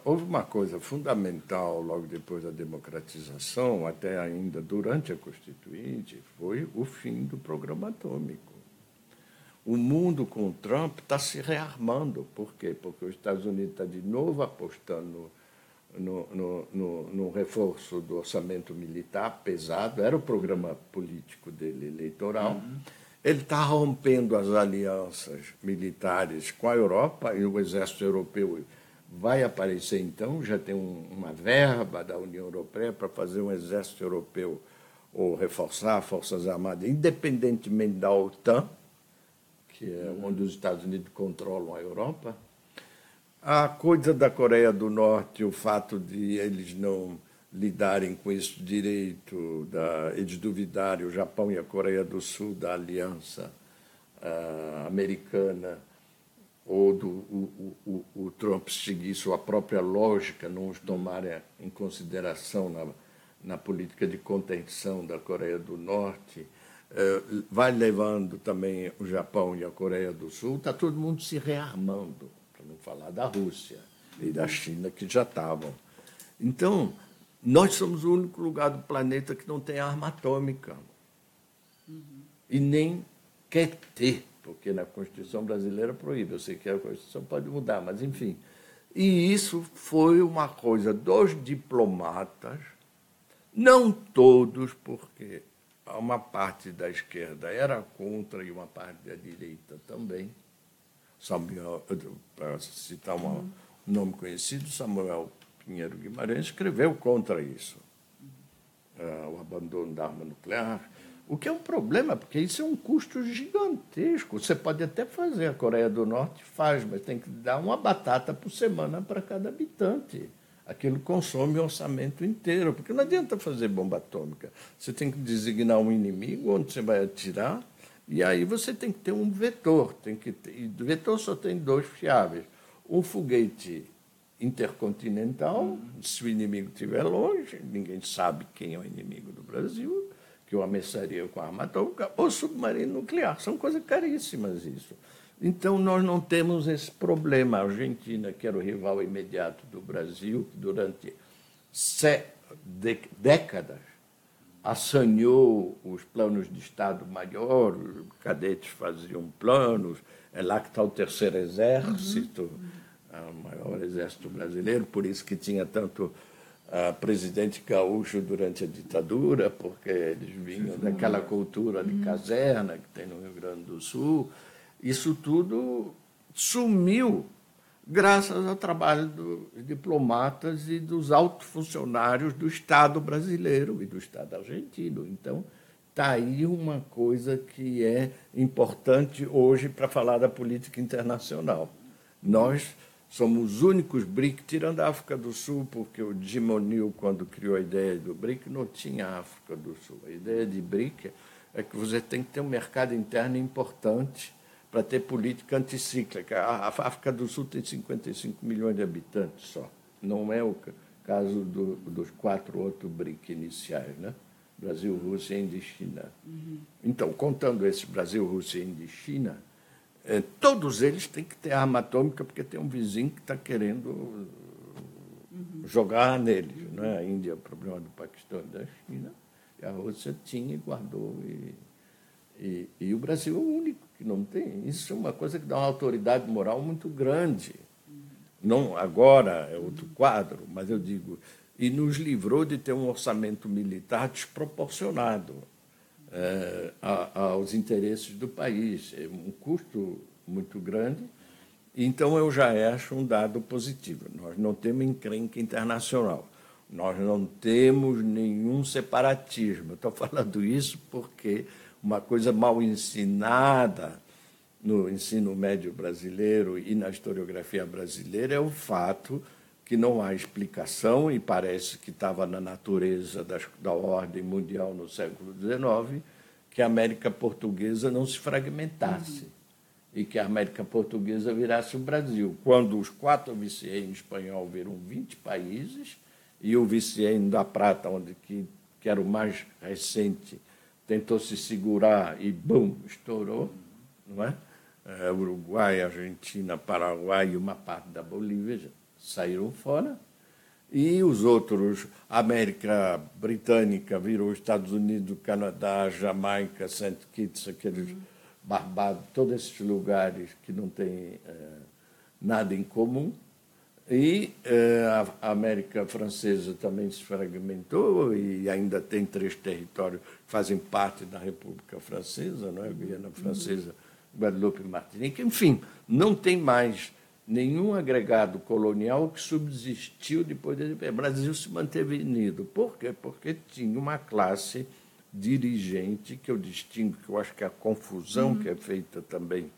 Houve uma coisa fundamental logo depois da democratização, até ainda durante a Constituinte, foi o fim do programa atômico. O mundo com o Trump está se rearmando. Por quê? Porque os Estados Unidos estão de novo apostando no reforço do orçamento militar pesado. Era o programa político dele, eleitoral. Ele está rompendo as alianças militares com a Europa, e o exército europeu vai aparecer, então. Já tem uma verba da União Europeia para fazer um exército europeu ou reforçar Forças Armadas, independentemente da OTAN, que é onde os Estados Unidos controlam a Europa. A coisa da Coreia do Norte, o fato de eles não lidarem com esse direito, eles duvidarem, o Japão e a Coreia do Sul, da aliança americana, ou o Trump seguir sua própria lógica, não os tomarem em consideração na política de contenção da Coreia do Norte, vai levando também o Japão e a Coreia do Sul, está todo mundo se rearmando, para não falar da Rússia e da China, que já estavam. Então, nós somos o único lugar do planeta que não tem arma atômica. E nem quer ter, porque na Constituição brasileira proíbe. Eu sei que a Constituição pode mudar, mas enfim. E isso foi uma coisa dos diplomatas, não todos, porque uma parte da esquerda era contra e uma parte da direita também. Samuel, para citar um nome conhecido, Samuel Pinheiro Guimarães escreveu contra isso, o abandono da arma nuclear, o que é um problema, porque isso é um custo gigantesco. Você pode até fazer, a Coreia do Norte faz, mas tem que dar uma batata por semana para cada habitante. Aquilo consome o orçamento inteiro, porque não adianta fazer bomba atômica. Você tem que designar um inimigo onde você vai atirar, e aí você tem que ter um vetor. E o vetor só tem dois fiáveis. Um foguete intercontinental, se o inimigo estiver longe, ninguém sabe quem é o inimigo do Brasil, que o ameaçaria com arma atômica, ou submarino nuclear. São coisas caríssimas isso. Então, nós não temos esse problema. A Argentina, que era o rival imediato do Brasil, que durante décadas assanhou os planos de Estado-Maior, os cadetes faziam planos, é lá que está o terceiro exército, o maior exército brasileiro, por isso que tinha tanto presidente gaúcho durante a ditadura, porque eles vinham daquela cultura de caserna que tem no Rio Grande do Sul. Isso tudo sumiu graças ao trabalho dos diplomatas e dos altos funcionários do Estado brasileiro e do Estado argentino. Então, está aí uma coisa que é importante hoje para falar da política internacional. Nós somos os únicos BRIC, tirando a África do Sul, porque o Jim O'Neill, quando criou a ideia do BRIC, não tinha África do Sul. A ideia de BRIC é que você tem que ter um mercado interno importante para ter política anticíclica. A África do Sul tem 55 milhões de habitantes só. Não é o caso dos 4 outros BRIC iniciais, né? Brasil, Rússia, Índia e China. Então, contando esse Brasil, Rússia, Índia e China, todos eles têm que ter arma atômica, porque tem um vizinho que está querendo jogar neles. Né? A Índia é o problema do Paquistão e da China, e a Rússia tinha e guardou. E o Brasil é o único que não tem. Isso é uma coisa que dá uma autoridade moral muito grande. Não agora é outro quadro, mas eu digo, e nos livrou de ter um orçamento militar desproporcionado aos interesses do país. É um custo muito grande. Então, eu já acho um dado positivo. Nós não temos encrenca internacional. Nós não temos nenhum separatismo. Estou falando isso porque uma coisa mal ensinada no ensino médio brasileiro e na historiografia brasileira é o fato que não há explicação, e parece que estava na natureza da ordem mundial no século XIX, que a América Portuguesa não se fragmentasse e que a América Portuguesa virasse o Brasil. Quando os 4 vice-reinos espanhol viram 20 países, e o vice-reino da Prata, que era o mais recente, tentou se segurar e, bum, estourou, não é? Uruguai, Argentina, Paraguai e uma parte da Bolívia saíram fora. E os outros, a América Britânica virou Estados Unidos, Canadá, Jamaica, Saint Kitts, aqueles Barbados, todos esses lugares que não têm nada em comum. E a América Francesa também se fragmentou e ainda tem 3 territórios que fazem parte da República Francesa, não é? Guiana Francesa, Guadeloupe e Martinica. Enfim, não tem mais nenhum agregado colonial que subsistiu depois do O Brasil se manteve unido. Por quê? Porque tinha uma classe dirigente que eu distingo, que eu acho que a confusão que é feita também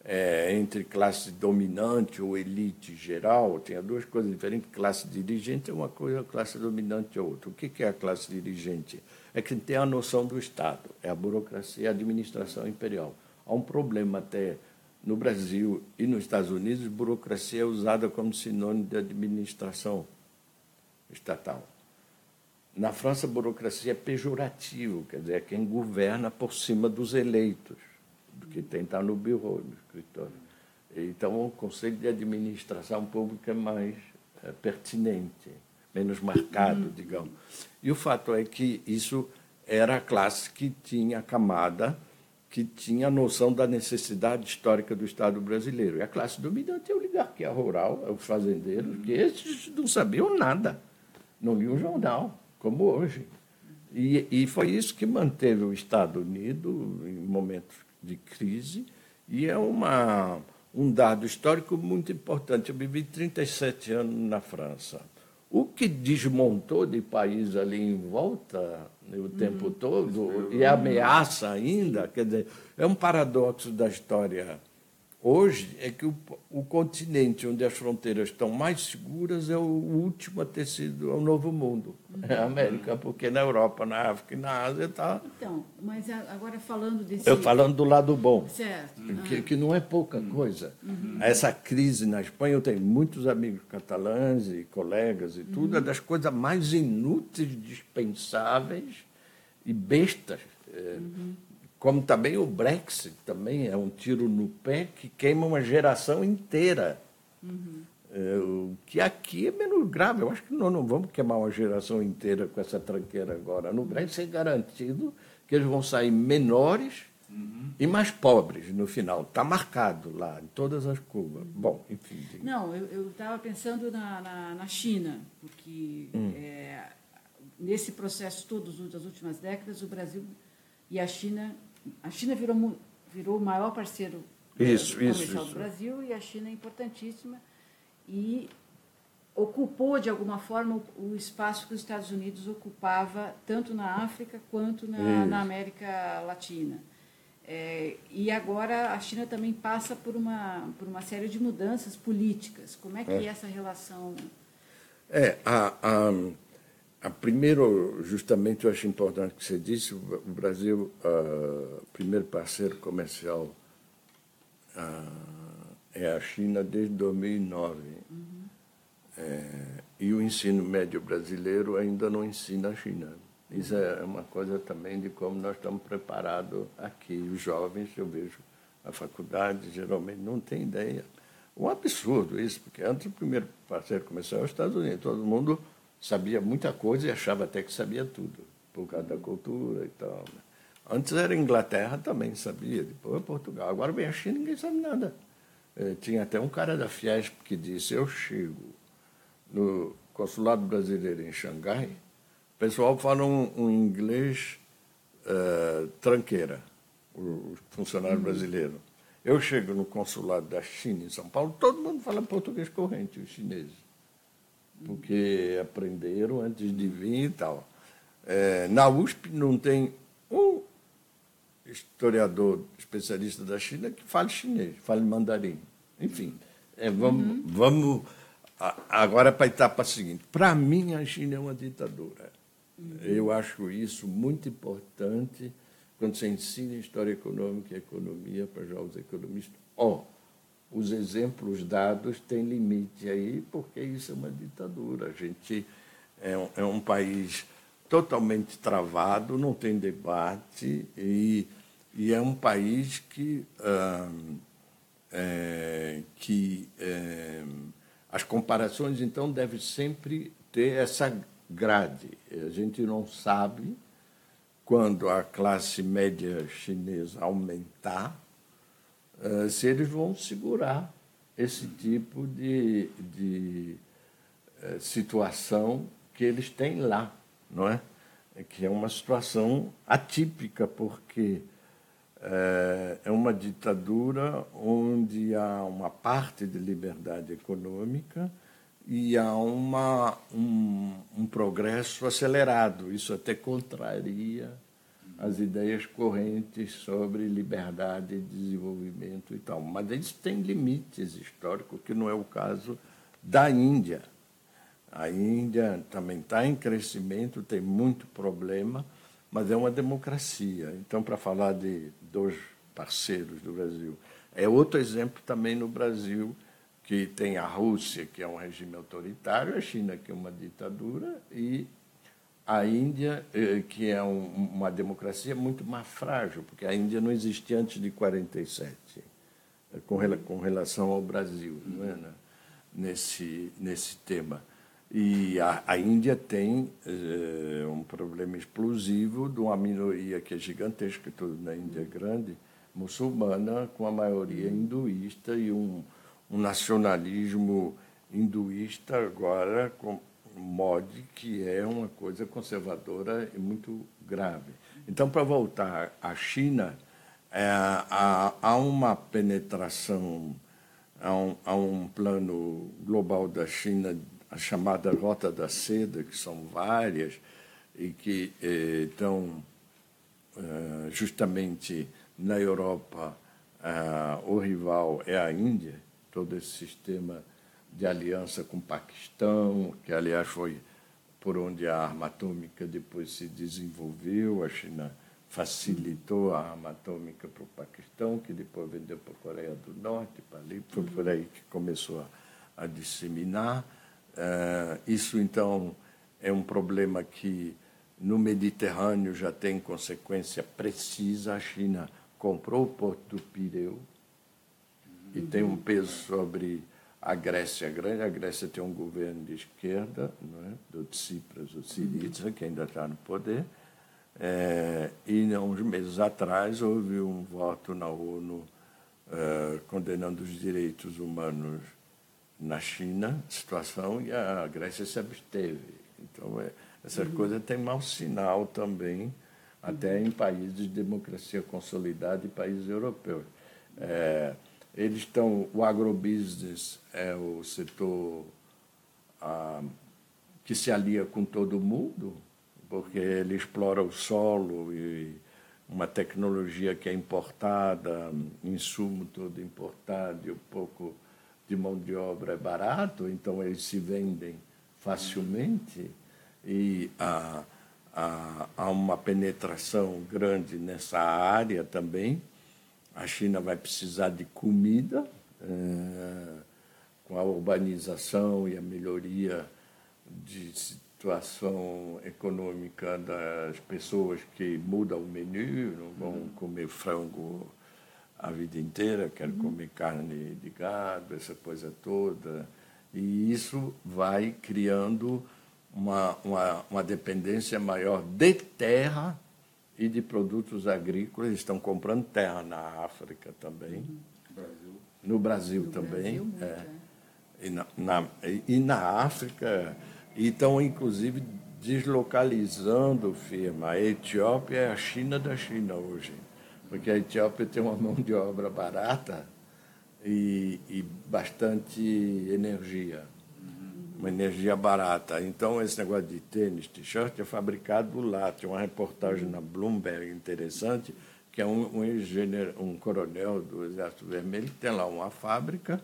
entre classe dominante ou elite geral, tem duas coisas diferentes. Classe dirigente é uma coisa, classe dominante é outra. O que é a classe dirigente? É que tem a noção do Estado, é a burocracia, a administração imperial. Há um problema até no Brasil e nos Estados Unidos, burocracia é usada como sinônimo de administração estatal. Na França, burocracia é pejorativo, quer dizer, é quem governa por cima dos eleitos, do que tem estar no bureau, no escritório. Então, o conceito de administração pública é mais pertinente, menos marcado, digamos. E o fato é que isso era a classe que tinha a camada, que tinha a noção da necessidade histórica do Estado brasileiro. E a classe dominante é a oligarquia rural, é os fazendeiros, que esses não sabiam nada, não liam jornal, como hoje. E foi isso que manteve o Estado unido em momentos de crise, e é um dado histórico muito importante. Eu vivi 37 anos na França. O que desmontou de país ali em volta o tempo todo, e ameaça ainda, quer dizer, é um paradoxo da história hoje, é que o continente onde as fronteiras estão mais seguras é o último a ter sido o Novo Mundo, é a América, porque na Europa, na África e na Ásia está... Então, mas agora falando desse... Eu falando do lado bom, certo. Que não é pouca coisa. Essa crise na Espanha, eu tenho muitos amigos catalães e colegas e tudo, é das coisas mais inúteis, dispensáveis e bestas. Como também o Brexit, também é um tiro no pé que queima uma geração inteira. Que aqui é menos grave. Eu acho que nós não vamos queimar uma geração inteira com essa tranqueira agora. No Brexit é garantido que eles vão sair menores e mais pobres no final. Está marcado lá, em todas as curvas. Bom, enfim. Não, eu estava pensando na China, porque nesse processo todo das últimas décadas, o Brasil e a China virou o maior parceiro comercial do Brasil, e a China é importantíssima e ocupou, de alguma forma, o espaço que os Estados Unidos ocupava tanto na África quanto na América Latina. E agora a China também passa por uma série de mudanças políticas. Como é que é essa relação? Primeiro, justamente, eu acho importante que você disse, o Brasil, o primeiro parceiro comercial é a China desde 2009. E o ensino médio brasileiro ainda não ensina a China. Isso é uma coisa também de como nós estamos preparados aqui. Os jovens, eu vejo, a faculdade geralmente não tem ideia. Um absurdo isso, porque antes o primeiro parceiro comercial era os Estados Unidos. Todo mundo sabia muita coisa e achava até que sabia tudo, por causa da cultura e tal. Antes era a Inglaterra, também sabia, depois Portugal. Agora vem a China, ninguém sabe nada. Tinha até um cara da Fiesp que disse, eu chego no consulado brasileiro em Xangai, o pessoal fala um inglês tranqueira, os funcionários brasileiros. Eu chego no consulado da China em São Paulo, todo mundo fala português corrente, os chineses, porque aprenderam antes de vir e tal. Na USP não tem um historiador especialista da China que fale chinês, fale mandarim. Enfim, vamos agora para a etapa seguinte. Para mim, a China é uma ditadura. Eu acho isso muito importante quando você ensina história econômica e economia para jovens economistas. Os exemplos dados têm limite aí, porque isso é uma ditadura. A gente é um país totalmente travado, não tem debate, e é um país que as comparações, então, devem sempre ter essa grade. A gente não sabe quando a classe média chinesa aumentar, se eles vão segurar esse tipo de situação que eles têm lá, não é? Que é uma situação atípica, porque é uma ditadura onde há uma parte de liberdade econômica e há um progresso acelerado. Isso até contraria as ideias correntes sobre liberdade, desenvolvimento e tal. Mas eles têm limites históricos, que não é o caso da Índia. A Índia também está em crescimento, tem muito problema, mas é uma democracia. Então, para falar de dois parceiros do Brasil, é outro exemplo também no Brasil, que tem a Rússia, que é um regime autoritário, a China, que é uma ditadura, e a Índia, que é uma democracia muito mais frágil, porque a Índia não existia antes de 47, com relação ao Brasil, não é, né? nesse tema. E a Índia tem um problema explosivo de uma minoria que é gigantesca, tudo na Índia é grande, muçulmana, com a maioria hinduísta e um nacionalismo hinduísta agora com Modi, que é uma coisa conservadora e muito grave. Então, para voltar à China, há uma penetração, há um plano global da China, a chamada Rota da Seda, que são várias, e que estão justamente na Europa, o rival é a Índia, todo esse sistema de aliança com o Paquistão, que, aliás, foi por onde a arma atômica depois se desenvolveu. A China facilitou a arma atômica para o Paquistão, que depois vendeu para a Coreia do Norte, para ali, foi por aí que começou a disseminar. Isso, então, é um problema que no Mediterrâneo já tem consequência precisa. A China comprou o porto do Pireu e tem um peso sobre a Grécia grande. A Grécia tem um governo de esquerda, não é? Do Tsipras, o Syriza, que ainda está no poder. E, uns meses atrás, houve um voto na ONU condenando os direitos humanos na China, situação, e a Grécia se absteve. Então, essas coisas têm mau sinal também, até em países de democracia consolidada e países europeus. O agrobusiness é o setor que se alia com todo mundo, porque ele explora o solo e uma tecnologia que é importada, insumo todo importado e um pouco de mão de obra é barato, então eles se vendem facilmente e há uma penetração grande nessa área também. A China vai precisar de comida, com a urbanização e a melhoria de situação econômica das pessoas que mudam o menu, não vão comer frango a vida inteira, querem comer carne de gado, essa coisa toda. E isso vai criando uma dependência maior de terra e de produtos agrícolas. Eles estão comprando terra na África também, no Brasil também, e na África, e estão, inclusive, deslocalizando firma. A Etiópia é a China da China hoje, porque a Etiópia tem uma mão de obra barata e bastante energia, uma energia barata. Então, esse negócio de tênis, t-shirt, é fabricado lá. Tem uma reportagem na Bloomberg interessante, que é um coronel do Exército Vermelho, que tem lá uma fábrica,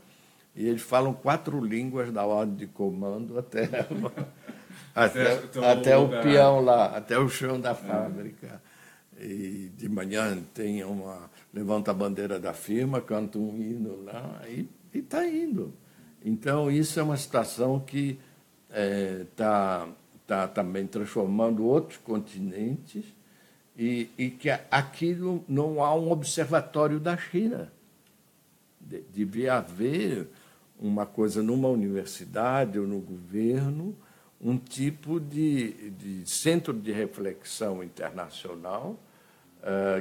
e eles falam 4 línguas da ordem de comando até o peão lá, até o chão da fábrica. E de manhã levanta a bandeira da firma, canta um hino lá e está indo. Então, isso é uma situação que está também transformando outros continentes e que aqui não há um observatório da China. Devia haver uma coisa numa universidade ou no governo, um tipo de centro de reflexão internacional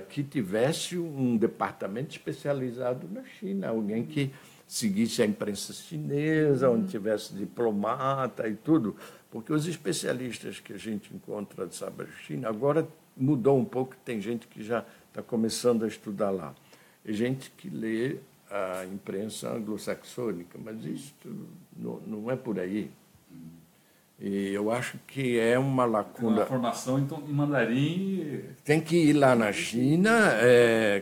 que tivesse um departamento especializado na China, alguém que seguisse a imprensa chinesa, onde tivesse diplomata e tudo, porque os especialistas que a gente encontra sobre a China, agora mudou um pouco, tem gente que já está começando a estudar lá, e gente que lê a imprensa anglo-saxônica, mas isso não é por aí. E eu acho que é uma lacuna. Uma formação então, em mandarim. Tem que ir lá na China,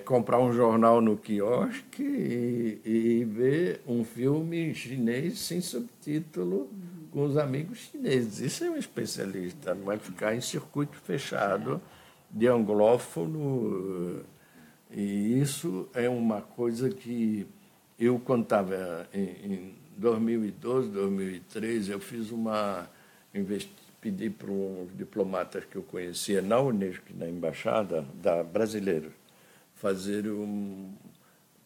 comprar um jornal no quiosque e ver um filme chinês sem subtítulo com os amigos chineses. Isso é um especialista, não vai ficar em circuito fechado de anglófono. E isso é uma coisa que eu, quando estava em 2012, 2013, eu fiz pedi para uns diplomatas que eu conhecia na Unesco, na embaixada brasileiros,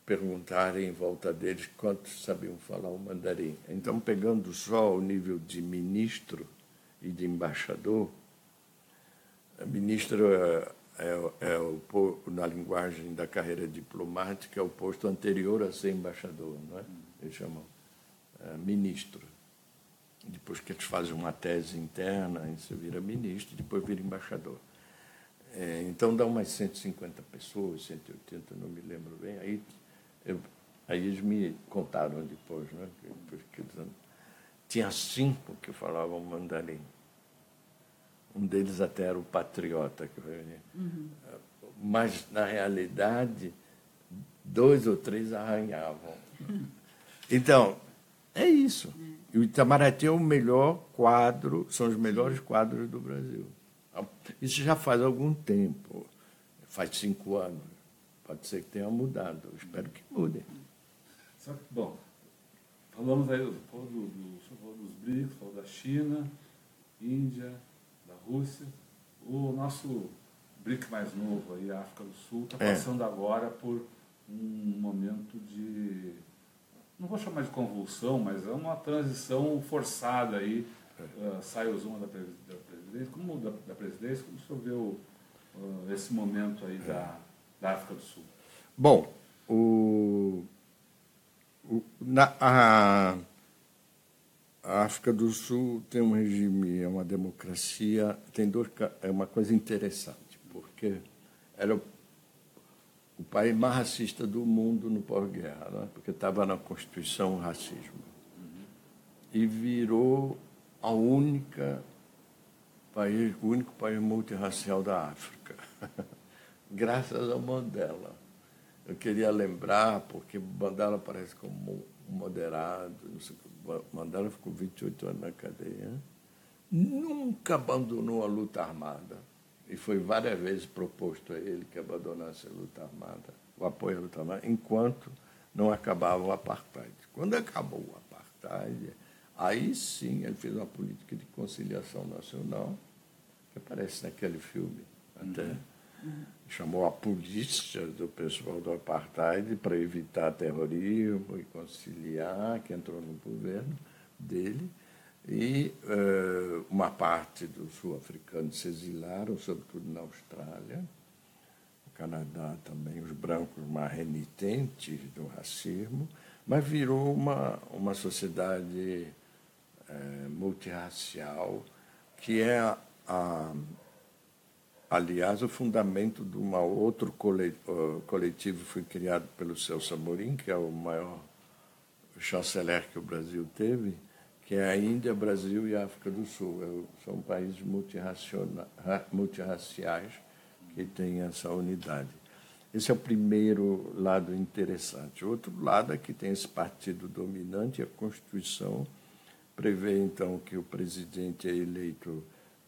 perguntarem em volta deles quantos sabiam falar o mandarim. Então, pegando só o nível de ministro e de embaixador, ministro na linguagem da carreira diplomática, é o posto anterior a ser embaixador, não é? Eles chamam ministro. Depois que eles fazem uma tese interna, aí você vira ministro, depois vira embaixador. Então, dá umas 150 pessoas, 180, não me lembro bem. Aí eles me contaram depois, né? Tinha 5 que falavam mandarim. Um deles até era o patriota. Mas, na realidade, 2 ou 3 arranhavam. Então, é isso. E o Itamaraty é o melhor quadro, são os melhores quadros do Brasil. Isso já faz algum tempo, faz 5 anos. Pode ser que tenha mudado, eu espero que mude. Bom, falamos aí falou dos BRICS, falou da China, Índia, da Rússia. O nosso BRIC mais novo, aí, a África do Sul, está passando agora por um momento de... não vou chamar de convulsão, mas é uma transição forçada aí. Sai o Zuma da presidência. Como da presidência, como o senhor vê esse momento aí da África do Sul? Bom, a África do Sul tem um regime, é uma democracia, é uma coisa interessante, porque era o país mais racista do mundo no pós-guerra, né? Porque estava na Constituição o racismo. E virou o único país multirracial da África, graças ao Mandela. Eu queria lembrar, porque Mandela parece como um moderado, não sei, Mandela ficou 28 anos na cadeia, nunca abandonou a luta armada. E foi várias vezes proposto a ele que abandonasse a luta armada, o apoio à luta armada, enquanto não acabava o apartheid. Quando acabou o apartheid, aí sim ele fez uma política de conciliação nacional, que aparece naquele filme, até chamou a polícia do pessoal do apartheid para evitar terrorismo e conciliar, que entrou no governo dele. E uma parte dos sul-africanos se exilaram, sobretudo na Austrália, no Canadá também, os brancos mais renitentes do racismo, mas virou uma sociedade multirracial, que é, aliás, o fundamento de um outro coletivo que foi criado pelo Celso Amorim, que é o maior chanceler que o Brasil teve, que é a Índia, Brasil e África do Sul. São países multirraciais que têm essa unidade. Esse é o primeiro lado interessante. O outro lado é que tem esse partido dominante, a Constituição prevê, então, que o presidente é eleito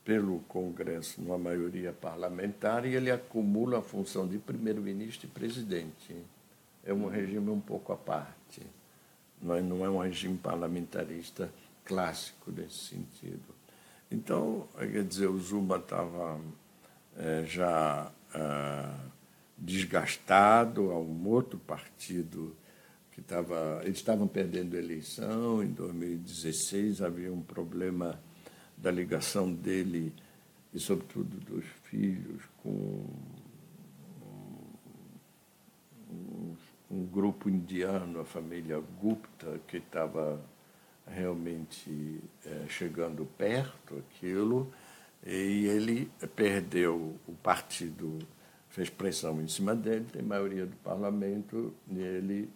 pelo Congresso numa maioria parlamentar e ele acumula a função de primeiro-ministro e presidente. É um regime um pouco à parte. Não é um regime parlamentarista clássico nesse sentido. Então, quer dizer, o Zuma estava já desgastado a um outro partido que eles estavam perdendo a eleição. Em 2016 havia um problema da ligação dele e, sobretudo, dos filhos com um grupo indiano, a família Gupta, que estava realmente chegando perto aquilo, e ele perdeu, o partido fez pressão em cima dele, tem maioria do parlamento, e ele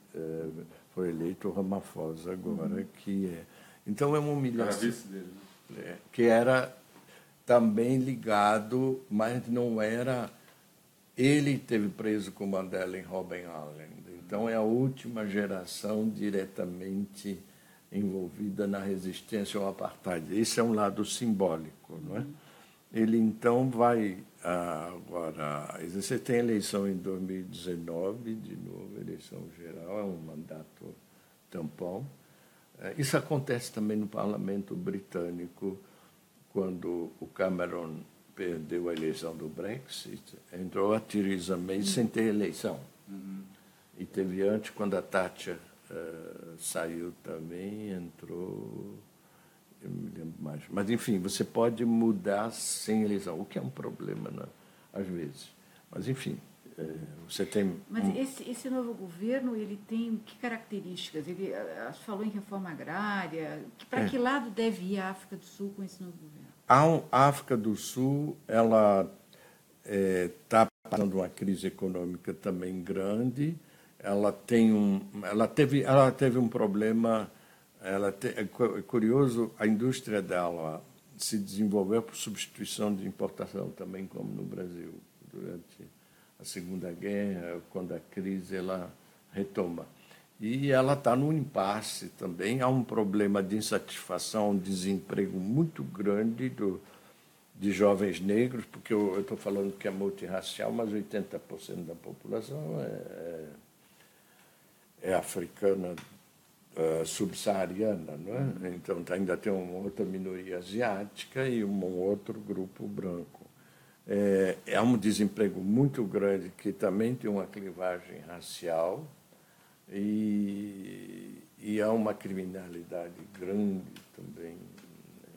foi eleito o Ramaphosa agora, que é... Então é uma humilhação. Era vice dele, né? que era também ligado, mas não era... Ele esteve preso com Mandela em Robben Island. Então, é a última geração diretamente envolvida na resistência ao apartheid. Esse é um lado simbólico, não é? Ele, então, vai agora... Você tem eleição em 2019, de novo, eleição geral, é um mandato tampão. Isso acontece também no parlamento britânico, quando o Cameron perdeu a eleição do Brexit, entrou a Theresa May sem ter eleição. E teve antes, quando a Thatcher saiu também, entrou... Eu me lembro mais. Mas, enfim, você pode mudar sem eleição, o que é um problema, né, às vezes. Mas, enfim, você tem... Mas esse novo governo, ele tem que características? Ele falou em reforma agrária. Para que lado deve ir a África do Sul com esse novo governo? A África do Sul, ela está passando uma crise econômica também grande. Ela teve um problema. É curioso, a indústria dela se desenvolveu por substituição de importação também, como no Brasil, durante a Segunda Guerra, quando a crise ela retoma. E ela está num impasse também. Há um problema de insatisfação, um desemprego muito grande de jovens negros, porque eu estou falando que é multirracial, mas 80% da população é africana, subsaariana, não é? Então ainda tem uma outra minoria asiática e um outro grupo branco. É um desemprego muito grande, que também tem uma clivagem racial, e há uma criminalidade grande também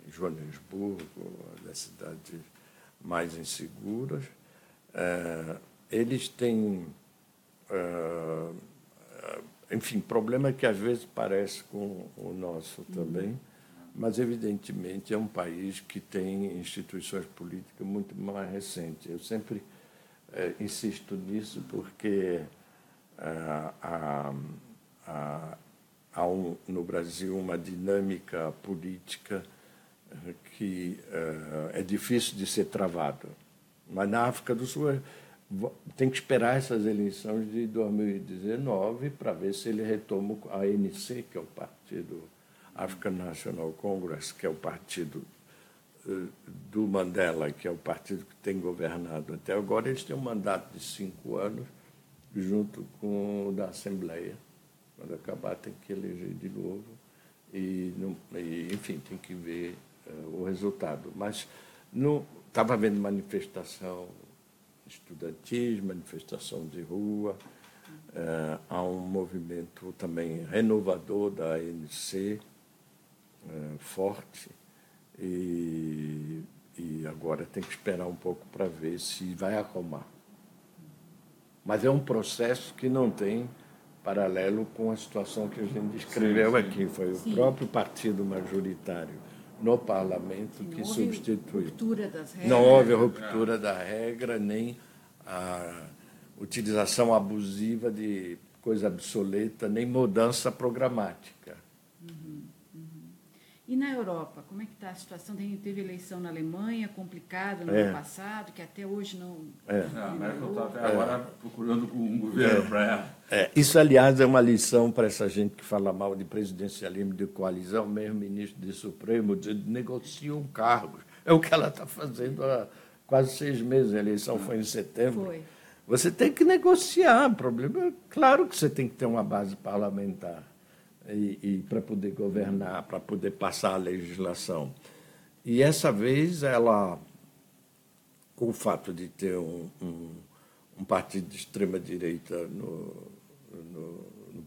em Joanesburgo, das cidades mais inseguras. Eles têm, enfim, problema que às vezes parece com o nosso também, mas, evidentemente, é um país que tem instituições políticas muito mais recentes. Eu sempre insisto nisso porque há no Brasil uma dinâmica política que é difícil de ser travada. Mas na África do Sul tem que esperar essas eleições de 2019 para ver se ele retoma a ANC, que é o partido African National Congress, que é o partido do Mandela, que é o partido que tem governado até agora. Eles têm um mandato de 5 anos, junto com o da Assembleia. Quando acabar, tem que eleger de novo. Enfim, tem que ver o resultado. Mas estava havendo manifestação estudantil, manifestação de rua. Há um movimento também renovador da ANC, forte. E agora tem que esperar um pouco para ver se vai acalmar. Mas é um processo que não tem paralelo com a situação que a gente descreveu aqui. Foi o próprio partido majoritário no parlamento que substituiu. Ruptura das regras. Não houve ruptura da regra, nem a utilização abusiva de coisa obsoleta, nem mudança programática. E na Europa, como é que está a situação? Teve eleição na Alemanha, complicado no ano passado, que até hoje não... A América está até agora procurando um governo para ela. Isso, aliás, é uma lição para essa gente que fala mal de presidencialismo, de coalizão, mesmo ministro do Supremo, negociam cargos. É o que ela está fazendo há quase 6 meses. A eleição foi em setembro. Foi. Você tem que negociar. O problema é, claro que você tem que ter uma base parlamentar. E para poder governar, para poder passar a legislação. E essa vez ela, com o fato de ter um partido de extrema-direita no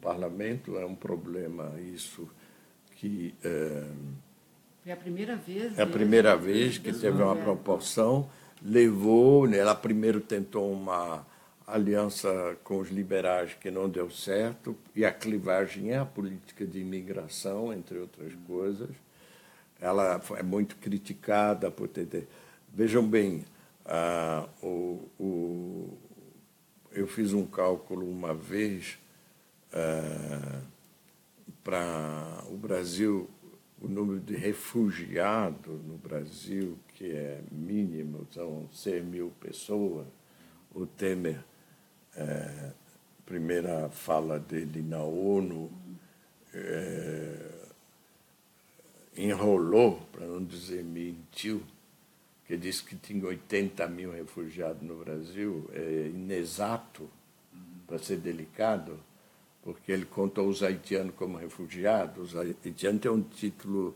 parlamento, é um problema isso que... Foi a primeira vez... É a primeira vez que teve uma proporção, levou... Ela primeiro tentou uma aliança com os liberais que não deu certo, e a clivagem é a política de imigração, entre outras coisas. Ela é muito criticada por ter... Vejam bem, eu fiz um cálculo uma vez para o Brasil. o número de refugiados no Brasil, que é mínimo, são 100 mil pessoas. O Temer, primeira fala dele na ONU, enrolou, para não dizer mentiu, que disse que tinha 80 mil refugiados no Brasil. É inexato, para ser delicado, porque ele contou os haitianos como refugiados. Os haitianos têm um título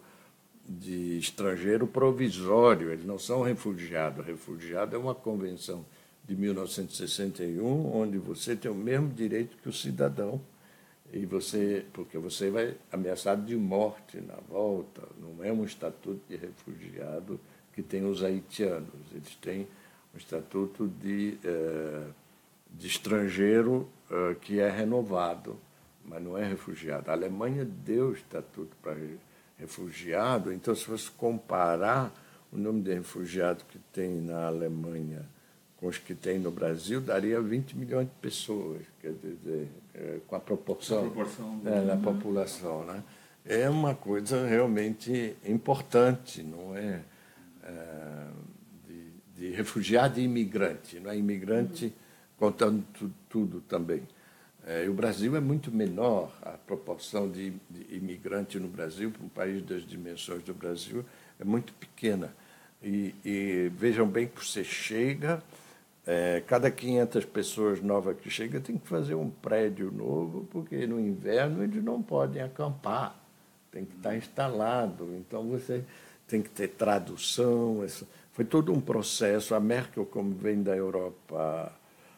de estrangeiro provisório, eles não são refugiados. Refugiado é uma convenção de 1961, onde você tem o mesmo direito que o cidadão, porque você vai ameaçado de morte na volta. Não é um estatuto de refugiado que tem os haitianos. Eles têm um estatuto de estrangeiro que é renovado, mas não é refugiado. A Alemanha deu estatuto para refugiado, então, se você comparar o número de refugiados que tem na Alemanha com os que tem no Brasil, daria 20 milhões de pessoas, quer dizer, com a proporção da população, né? É uma coisa realmente importante, não é, de refugiado e imigrante, não é imigrante contando tudo também. E o Brasil é muito menor, a proporção de imigrante no Brasil, para um país das dimensões do Brasil, é muito pequena. E vejam bem que você chega, cada 500 pessoas novas que chegam tem que fazer um prédio novo, porque no inverno eles não podem acampar, tem que estar instalado. Então você tem que ter tradução. Foi todo um processo. A Merkel, como vem da Europa,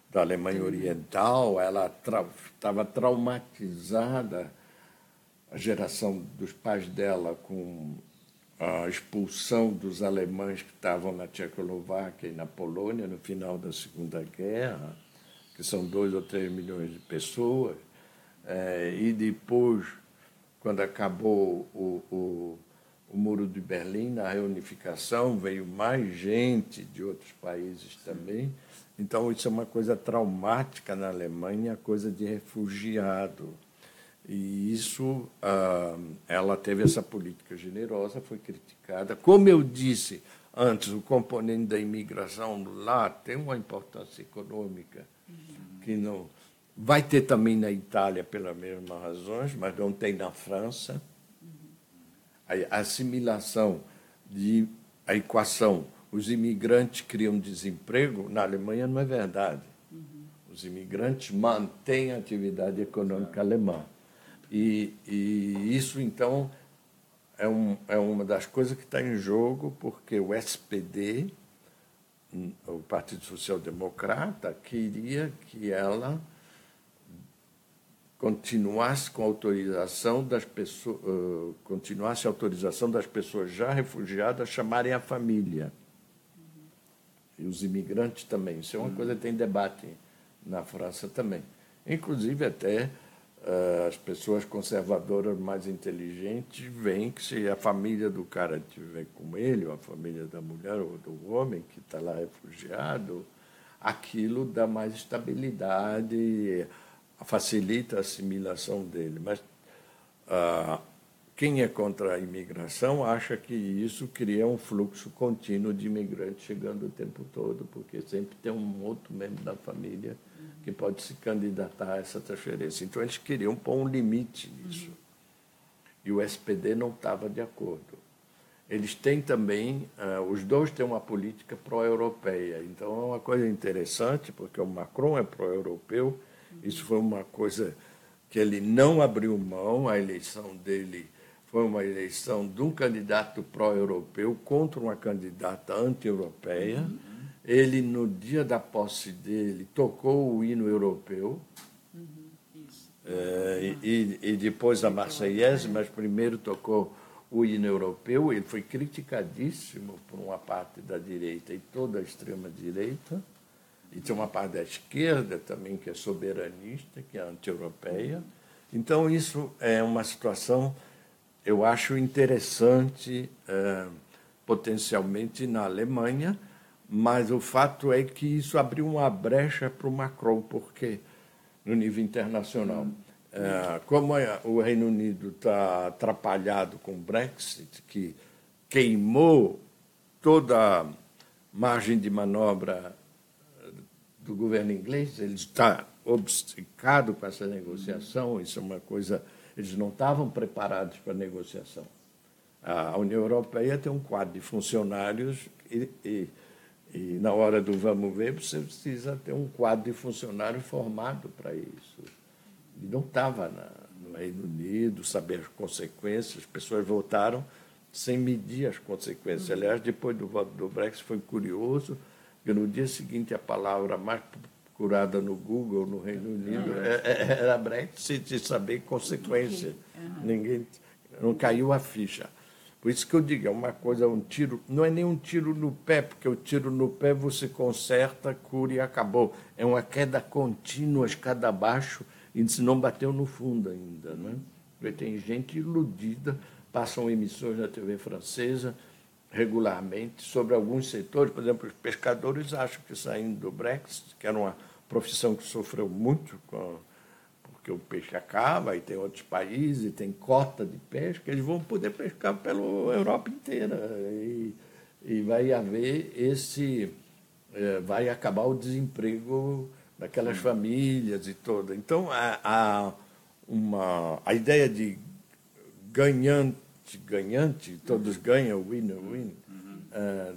da Alemanha Oriental, ela estava traumatizada, a geração dos pais dela, com a expulsão dos alemães que estavam na Tchecoslováquia e na Polônia no final da Segunda Guerra, que são 2 ou 3 milhões de pessoas, e depois, quando acabou o Muro de Berlim, na reunificação, veio mais gente de outros países também. Então, isso é uma coisa traumática na Alemanha, coisa de refugiado. E isso, ela teve essa política generosa, foi criticada. Como eu disse antes, o componente da imigração lá tem uma importância econômica, que não vai ter também na Itália pelas mesmas razões, mas não tem na França. A assimilação, a equação, os imigrantes criam desemprego, na Alemanha não é verdade. Os imigrantes mantêm a atividade econômica alemã. E isso, então, é uma das coisas que está em jogo, porque o SPD, o Partido Social Democrata, queria que ela continuasse com a autorização das pessoas, continuasse a autorização das pessoas já refugiadas a chamarem a família. E os imigrantes também. Isso é uma coisa que tem debate na França também. Inclusive, até as pessoas conservadoras mais inteligentes veem que se a família do cara estiver com ele, ou a família da mulher ou do homem que está lá refugiado, aquilo dá mais estabilidade, facilita a assimilação dele. Mas quem é contra a imigração acha que isso cria um fluxo contínuo de imigrantes chegando o tempo todo, porque sempre tem um outro membro da família que pode se candidatar a essa transferência. Então, eles queriam pôr um limite nisso. E o SPD não estava de acordo. Eles têm também, os dois têm uma política pró-europeia. Então, é uma coisa interessante, porque o Macron é pró-europeu. Isso foi uma coisa que ele não abriu mão. A eleição dele foi uma eleição de um candidato pró-europeu contra uma candidata anti-europeia. Ele, no dia da posse dele, tocou o hino europeu, e depois a Marseillaise, mas primeiro tocou o hino europeu. Ele foi criticadíssimo por uma parte da direita e toda a extrema-direita, e tem uma parte da esquerda também que é soberanista, que é anti-europeia. Então, isso é uma situação, eu acho, interessante, potencialmente, na Alemanha, mas o fato é que isso abriu uma brecha para o Macron, porque, no nível internacional, como o Reino Unido está atrapalhado com o Brexit, que queimou toda a margem de manobra do governo inglês, ele está obcecado com essa negociação, isso é uma coisa... Eles não estavam preparados para a negociação. A União Europeia tem um quadro de funcionários e na hora do vamos ver, você precisa ter um quadro de funcionário formado para isso. E não estava no Reino Unido, saber as consequências, as pessoas votaram sem medir as consequências. Aliás, depois do voto do Brexit, foi curioso, porque no dia seguinte a palavra mais procurada no Google, no Reino Unido, era Brexit, saber consequências. Ninguém, não caiu a ficha. Por isso que eu digo, é uma coisa, um tiro, não é nem um tiro no pé, porque o tiro no pé você conserta, cura e acabou. É uma queda contínua, escada abaixo, e se não bateu no fundo ainda. Né? Porque tem gente iludida, passam emissões na TV francesa regularmente sobre alguns setores. Por exemplo, os pescadores acham que saindo do Brexit, que era uma profissão que sofreu muito porque o peixe acaba, e tem outros países, e tem cota de pesca, eles vão poder pescar pela Europa inteira. E vai haver vai acabar o desemprego daquelas famílias e toda. Então, a ideia de ganhante, todos ganham, win-win,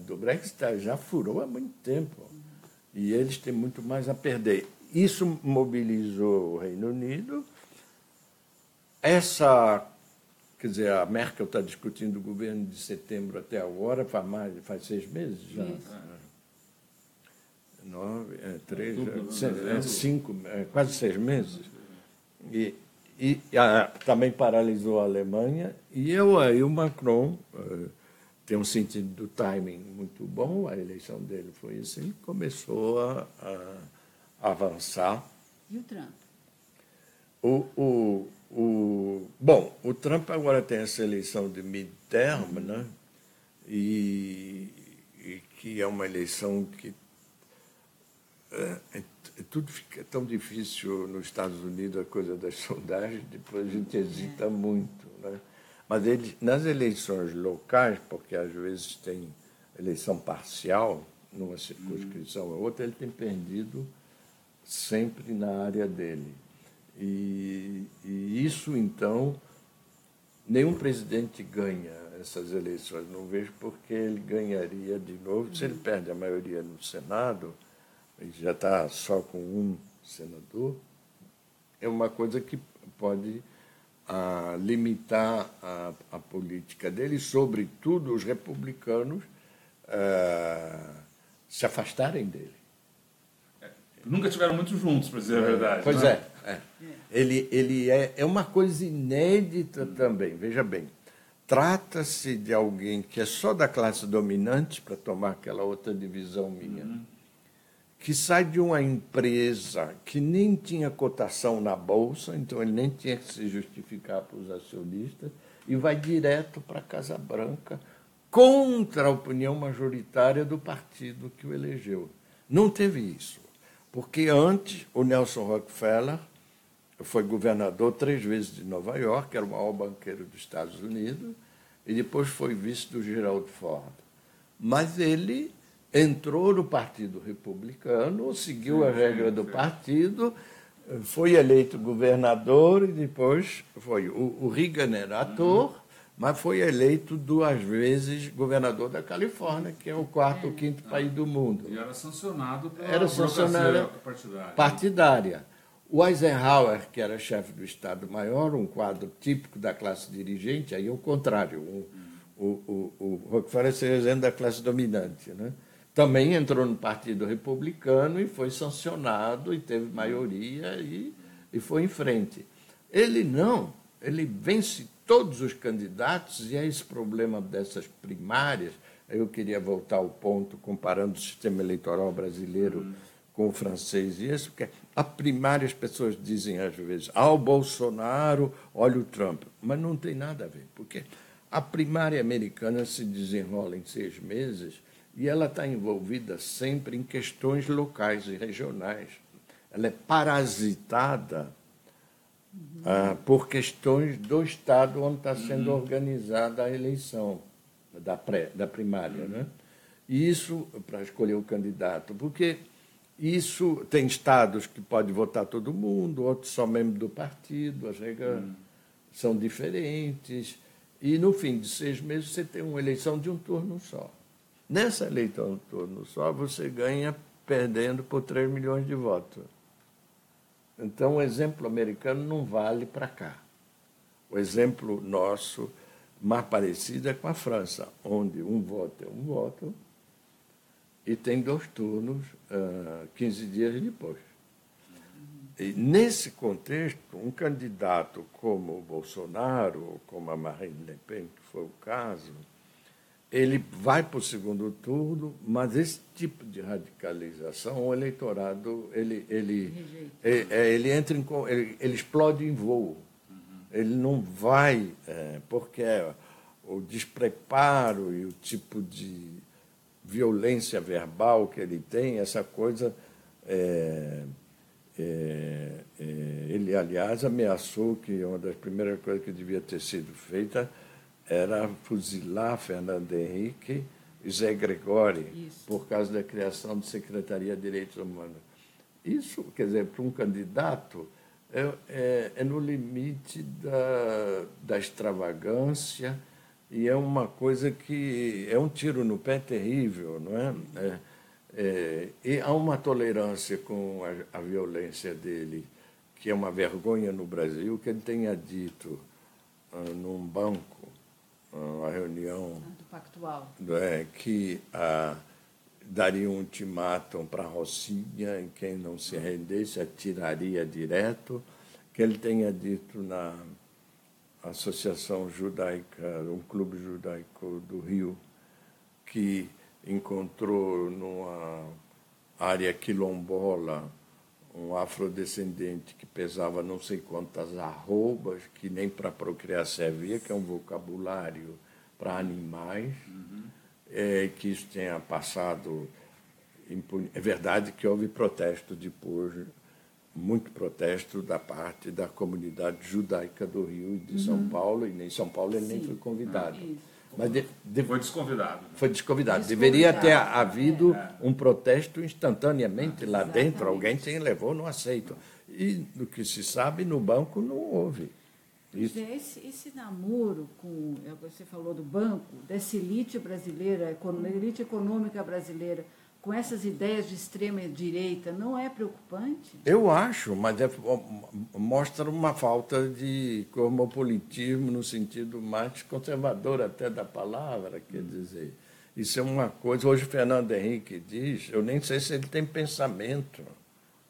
do Brexit já furou há muito tempo. E eles têm muito mais a perder. Isso mobilizou o Reino Unido. Quer dizer, a Merkel está discutindo o governo de setembro até agora, faz 6 meses já. 9, 3, 5, quase 6 meses. E também paralisou a Alemanha. E aí o Macron tem um sentido do timing muito bom, a eleição dele foi assim, começou a avançar. E o Trump? Bom, o Trump agora tem essa eleição de midterm, né? E que é uma eleição que tudo fica tão difícil nos Estados Unidos, a coisa das sondagens, depois a gente hesita muito, né? Mas nas eleições locais, porque às vezes tem eleição parcial, numa circunscrição ou outra, ele tem perdido sempre na área dele. E isso, então, nenhum presidente ganha essas eleições. Não vejo por que ele ganharia de novo. Se ele perde a maioria no Senado, ele já está só com um senador, é uma coisa que pode limitar a política dele, e, sobretudo, os republicanos se afastarem dele. Nunca tiveram muito juntos, para dizer a verdade. Pois né? Ele é uma coisa inédita também. Veja bem, trata-se de alguém que é só da classe dominante, para tomar aquela outra divisão minha, que sai de uma empresa que nem tinha cotação na Bolsa, então ele nem tinha que se justificar para os acionistas, e vai direto para a Casa Branca contra a opinião majoritária do partido que o elegeu. Não teve isso, porque antes o Nelson Rockefeller foi governador 3 vezes de Nova York, era o maior banqueiro dos Estados Unidos, e depois foi vice do Gerald Ford. Mas ele entrou no Partido Republicano, seguiu a regra do partido, foi eleito governador e depois foi. O Reagan era ator, mas foi eleito 2 vezes governador da Califórnia, que é o 4º ou 5º país do mundo. E era sancionado pela Era sancionária partidária. O Eisenhower, que era chefe do Estado-Maior, um quadro típico da classe dirigente, aí é o contrário. O Rockefeller se representa da classe dominante, né? Também entrou no Partido Republicano e foi sancionado e teve maioria e foi em frente. Ele não, ele vence todos os candidatos e é esse problema dessas primárias. Eu queria voltar ao ponto comparando o sistema eleitoral brasileiro com o francês e esse, porque a primária as pessoas dizem às vezes, o Bolsonaro, olha o Trump, mas não tem nada a ver, porque a primária americana se desenrola em 6 meses e ela está envolvida sempre em questões locais e regionais. Ela é parasitada por questões do Estado onde está sendo organizada a eleição da primária, né? E isso, para escolher o candidato, porque isso tem estados que pode votar todo mundo, outros só membro do partido, as regras são diferentes, e no fim de 6 meses você tem uma eleição de um turno só. Nessa eleição de um turno só, você ganha perdendo por 3 milhões de votos. Então, o exemplo americano não vale para cá. O exemplo nosso, mais parecido, é com a França, onde um voto é um voto e tem 2 turnos 15 dias depois. E, nesse contexto, um candidato como o Bolsonaro, ou como a Marine Le Pen, que foi o caso, ele vai para o segundo turno, mas esse tipo de radicalização, o eleitorado, ele entra ele explode em voo. Ele não vai, porque o despreparo e o tipo de violência verbal que ele tem, essa coisa, ele, aliás, ameaçou que uma das primeiras coisas que devia ter sido feita era fuzilar Fernando Henrique e Zé Gregori, por causa da criação de Secretaria de Direitos Humanos. Isso, quer dizer, para um candidato, é no limite da extravagância e é uma coisa que é um tiro no pé terrível, não é? E há uma tolerância com a violência dele, que é uma vergonha no Brasil, que ele tenha dito num banco, uma reunião pactual, que daria um ultimátum para a Rocinha, em quem não se rendesse atiraria direto, que ele tenha dito na Associação Judaica, um clube judaico do Rio, que encontrou numa área quilombola um afrodescendente que pesava não sei quantas arrobas, que nem para procriar servia, que é um vocabulário para animais, que isso tenha passado impune. É verdade que houve protesto depois, muito protesto da parte da comunidade judaica do Rio e de São Paulo, e em São Paulo ele nem foi convidado. Mas foi desconvidado. Foi desconvidado. Deveria ter havido um protesto instantaneamente lá dentro. Alguém levou, não aceito. E, do que se sabe, no banco não houve. Esse namoro com, você falou do banco, dessa elite brasileira, elite econômica brasileira, com essas ideias de extrema-direita, não é preocupante? Eu acho, mas mostra uma falta de cosmopolitismo no sentido mais conservador até da palavra, quer dizer. Isso é uma coisa... Hoje o Fernando Henrique diz, eu nem sei se ele tem pensamento,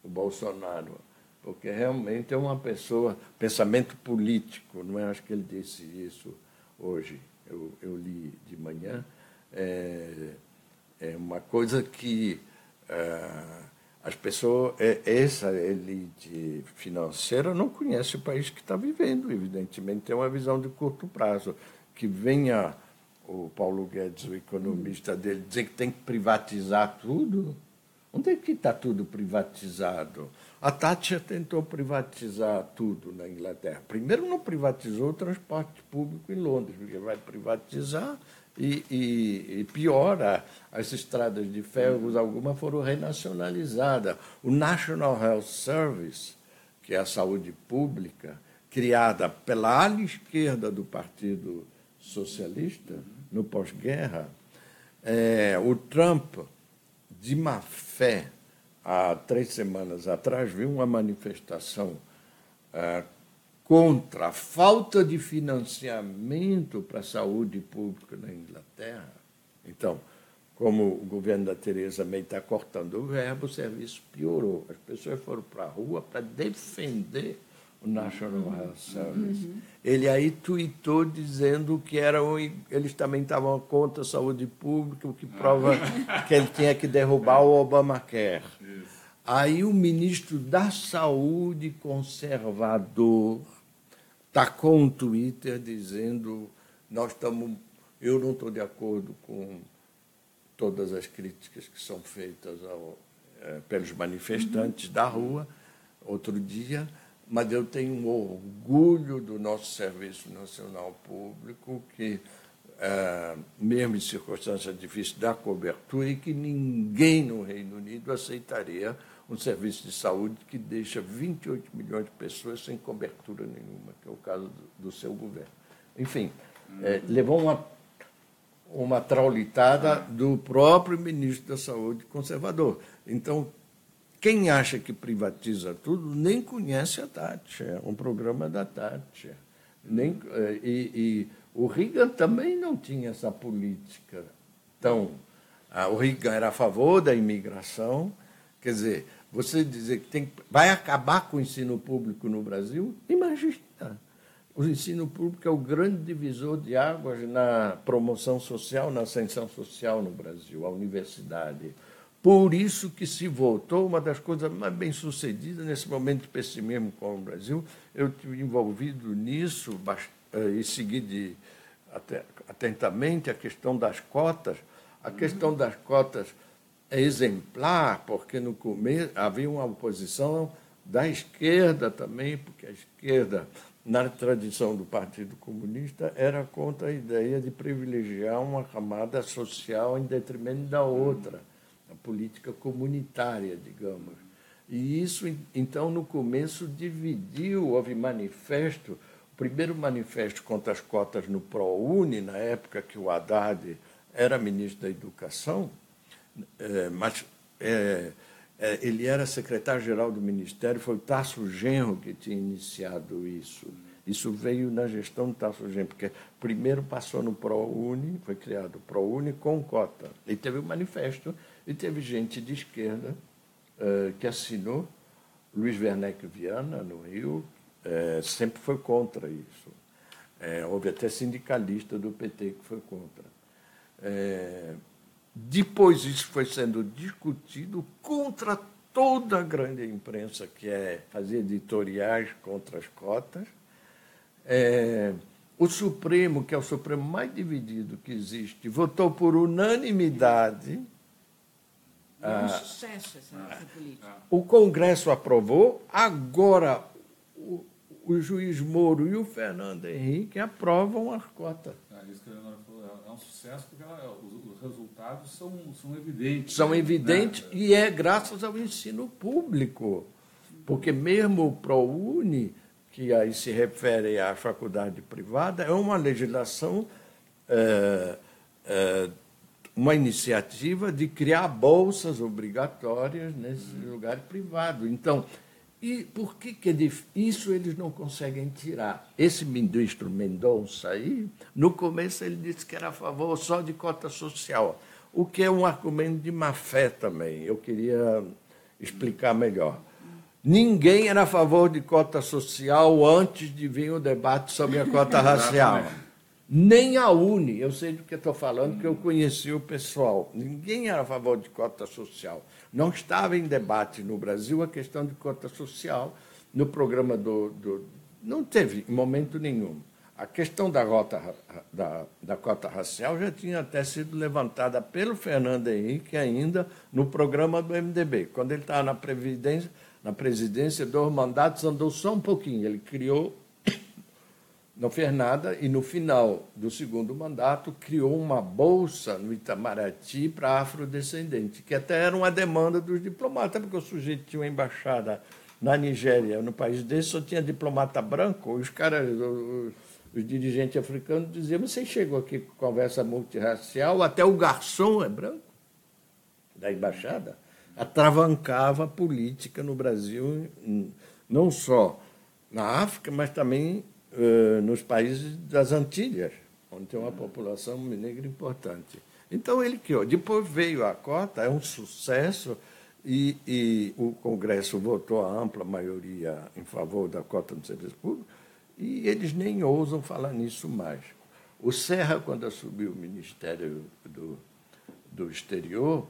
o Bolsonaro, porque realmente é uma pessoa... Pensamento político, não é? Acho que ele disse isso hoje, eu li de manhã. É uma coisa que as pessoas, essa elite financeira não conhece o país que está vivendo, evidentemente, tem uma visão de curto prazo. Que venha o Paulo Guedes, o economista dele, dizer que tem que privatizar tudo. Onde é que está tudo privatizado? A Thatcher tentou privatizar tudo na Inglaterra. Primeiro não privatizou o transporte público em Londres, porque vai privatizar e piora. As estradas de ferro, algumas foram renacionalizadas. O National Health Service, que é a saúde pública, criada pela ala esquerda do Partido Socialista, no pós-guerra, o Trump, de má fé, há 3 semanas atrás, viu uma manifestação contra a falta de financiamento para a saúde pública na Inglaterra. Então, como o governo da Theresa May está cortando o verbo, o serviço piorou. As pessoas foram para a rua para defender o National Health Service. Ele aí tuitou dizendo que eles também estavam contra a saúde pública, o que prova que ele tinha que derrubar o Obamacare. Aí o ministro da Saúde, conservador, tacou um Twitter dizendo eu não estou de acordo com todas as críticas que são feitas pelos manifestantes da rua, outro dia, mas eu tenho um orgulho do nosso Serviço Nacional Público, que, mesmo em circunstâncias difíceis, dá cobertura e que ninguém no Reino Unido aceitaria um serviço de saúde que deixa 28 milhões de pessoas sem cobertura nenhuma, que é o caso do seu governo. Enfim, levou uma traulitada do próprio ministro da Saúde conservador. Então, quem acha que privatiza tudo nem conhece a Thatcher, um programa da Thatcher. E o Reagan também não tinha essa política tão... O Reagan era a favor da imigração. Quer dizer, você dizer que vai acabar com o ensino público no Brasil, imagina. O ensino público é o grande divisor de águas na promoção social, na ascensão social no Brasil, a universidade. Por isso que se voltou uma das coisas mais bem-sucedidas nesse momento de pessimismo com o Brasil. Eu estive envolvido nisso e segui atentamente a questão das cotas. A questão das cotas é exemplar, porque no começo havia uma oposição da esquerda também, porque a esquerda, na tradição do Partido Comunista, era contra a ideia de privilegiar uma camada social em detrimento da outra, a política comunitária, digamos. E isso, então, no começo, dividiu, houve manifesto, o primeiro manifesto contra as cotas no ProUni, na época que o Haddad era ministro da Educação, mas ele era secretário-geral do Ministério, foi o Tasso Genro que tinha iniciado isso. Isso veio na gestão do Tasso Genro, porque primeiro passou no ProUni, foi criado o ProUni com cota. E teve um manifesto, e teve gente de esquerda que assinou. Luiz Werneck Viana, no Rio, sempre foi contra isso. Houve até sindicalista do PT que foi contra. Depois isso foi sendo discutido contra toda a grande imprensa, que fazia editoriais contra as cotas. O Supremo, que é o Supremo mais dividido que existe, votou por unanimidade. É um sucesso essa política. O Congresso aprovou, agora o juiz Moro e o Fernando Henrique aprovam as cotas. Isso que a Leonora falou, é um sucesso porque os resultados são evidentes. São evidentes, né? E é graças ao ensino público. Porque mesmo o ProUni, que aí se refere à faculdade privada, é uma legislação, uma iniciativa de criar bolsas obrigatórias nesse lugar privado. Então, e por que isso eles não conseguem tirar? Esse ministro Mendonça aí, no começo ele disse que era a favor só de cota social, o que é um argumento de má-fé também. Eu queria explicar melhor. Ninguém era a favor de cota social antes de vir o debate sobre a cota racial. Nem a UNE, eu sei do que estou falando, porque eu conheci o pessoal. Ninguém era a favor de cota social. Não estava em debate no Brasil a questão de cota social. No programa não teve, em momento nenhum. A questão da cota racial já tinha até sido levantada pelo Fernando Henrique ainda no programa do MDB. Quando ele estava na presidência, 2 mandatos, andou só um pouquinho. Ele criou, não fez nada, e no final do 2º mandato criou uma bolsa no Itamaraty para afrodescendentes, que até era uma demanda dos diplomatas, porque o sujeito tinha uma embaixada na Nigéria, no país desse, só tinha diplomata branco, e os caras, os dirigentes africanos diziam: você chegou aqui com conversa multirracial, até o garçom é branco da embaixada. Atravancava a política no Brasil, não só na África, mas também nos países das Antilhas, onde tem uma população negra importante. Então, ele criou. Depois veio a cota, é um sucesso, e o Congresso votou a ampla maioria em favor da cota no serviço público, e eles nem ousam falar nisso mais. O Serra, quando assumiu o Ministério do Exterior,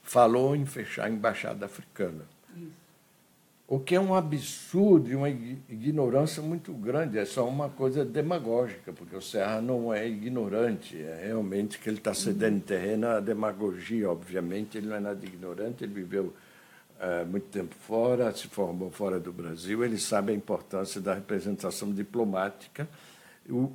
falou em fechar a embaixada africana. Isso. O que é um absurdo e uma ignorância muito grande. É só uma coisa demagógica, porque o Serra não é ignorante, é realmente que ele está cedendo terreno à demagogia, obviamente. Ele não é nada ignorante, ele viveu muito tempo fora, se formou fora do Brasil, ele sabe a importância da representação diplomática,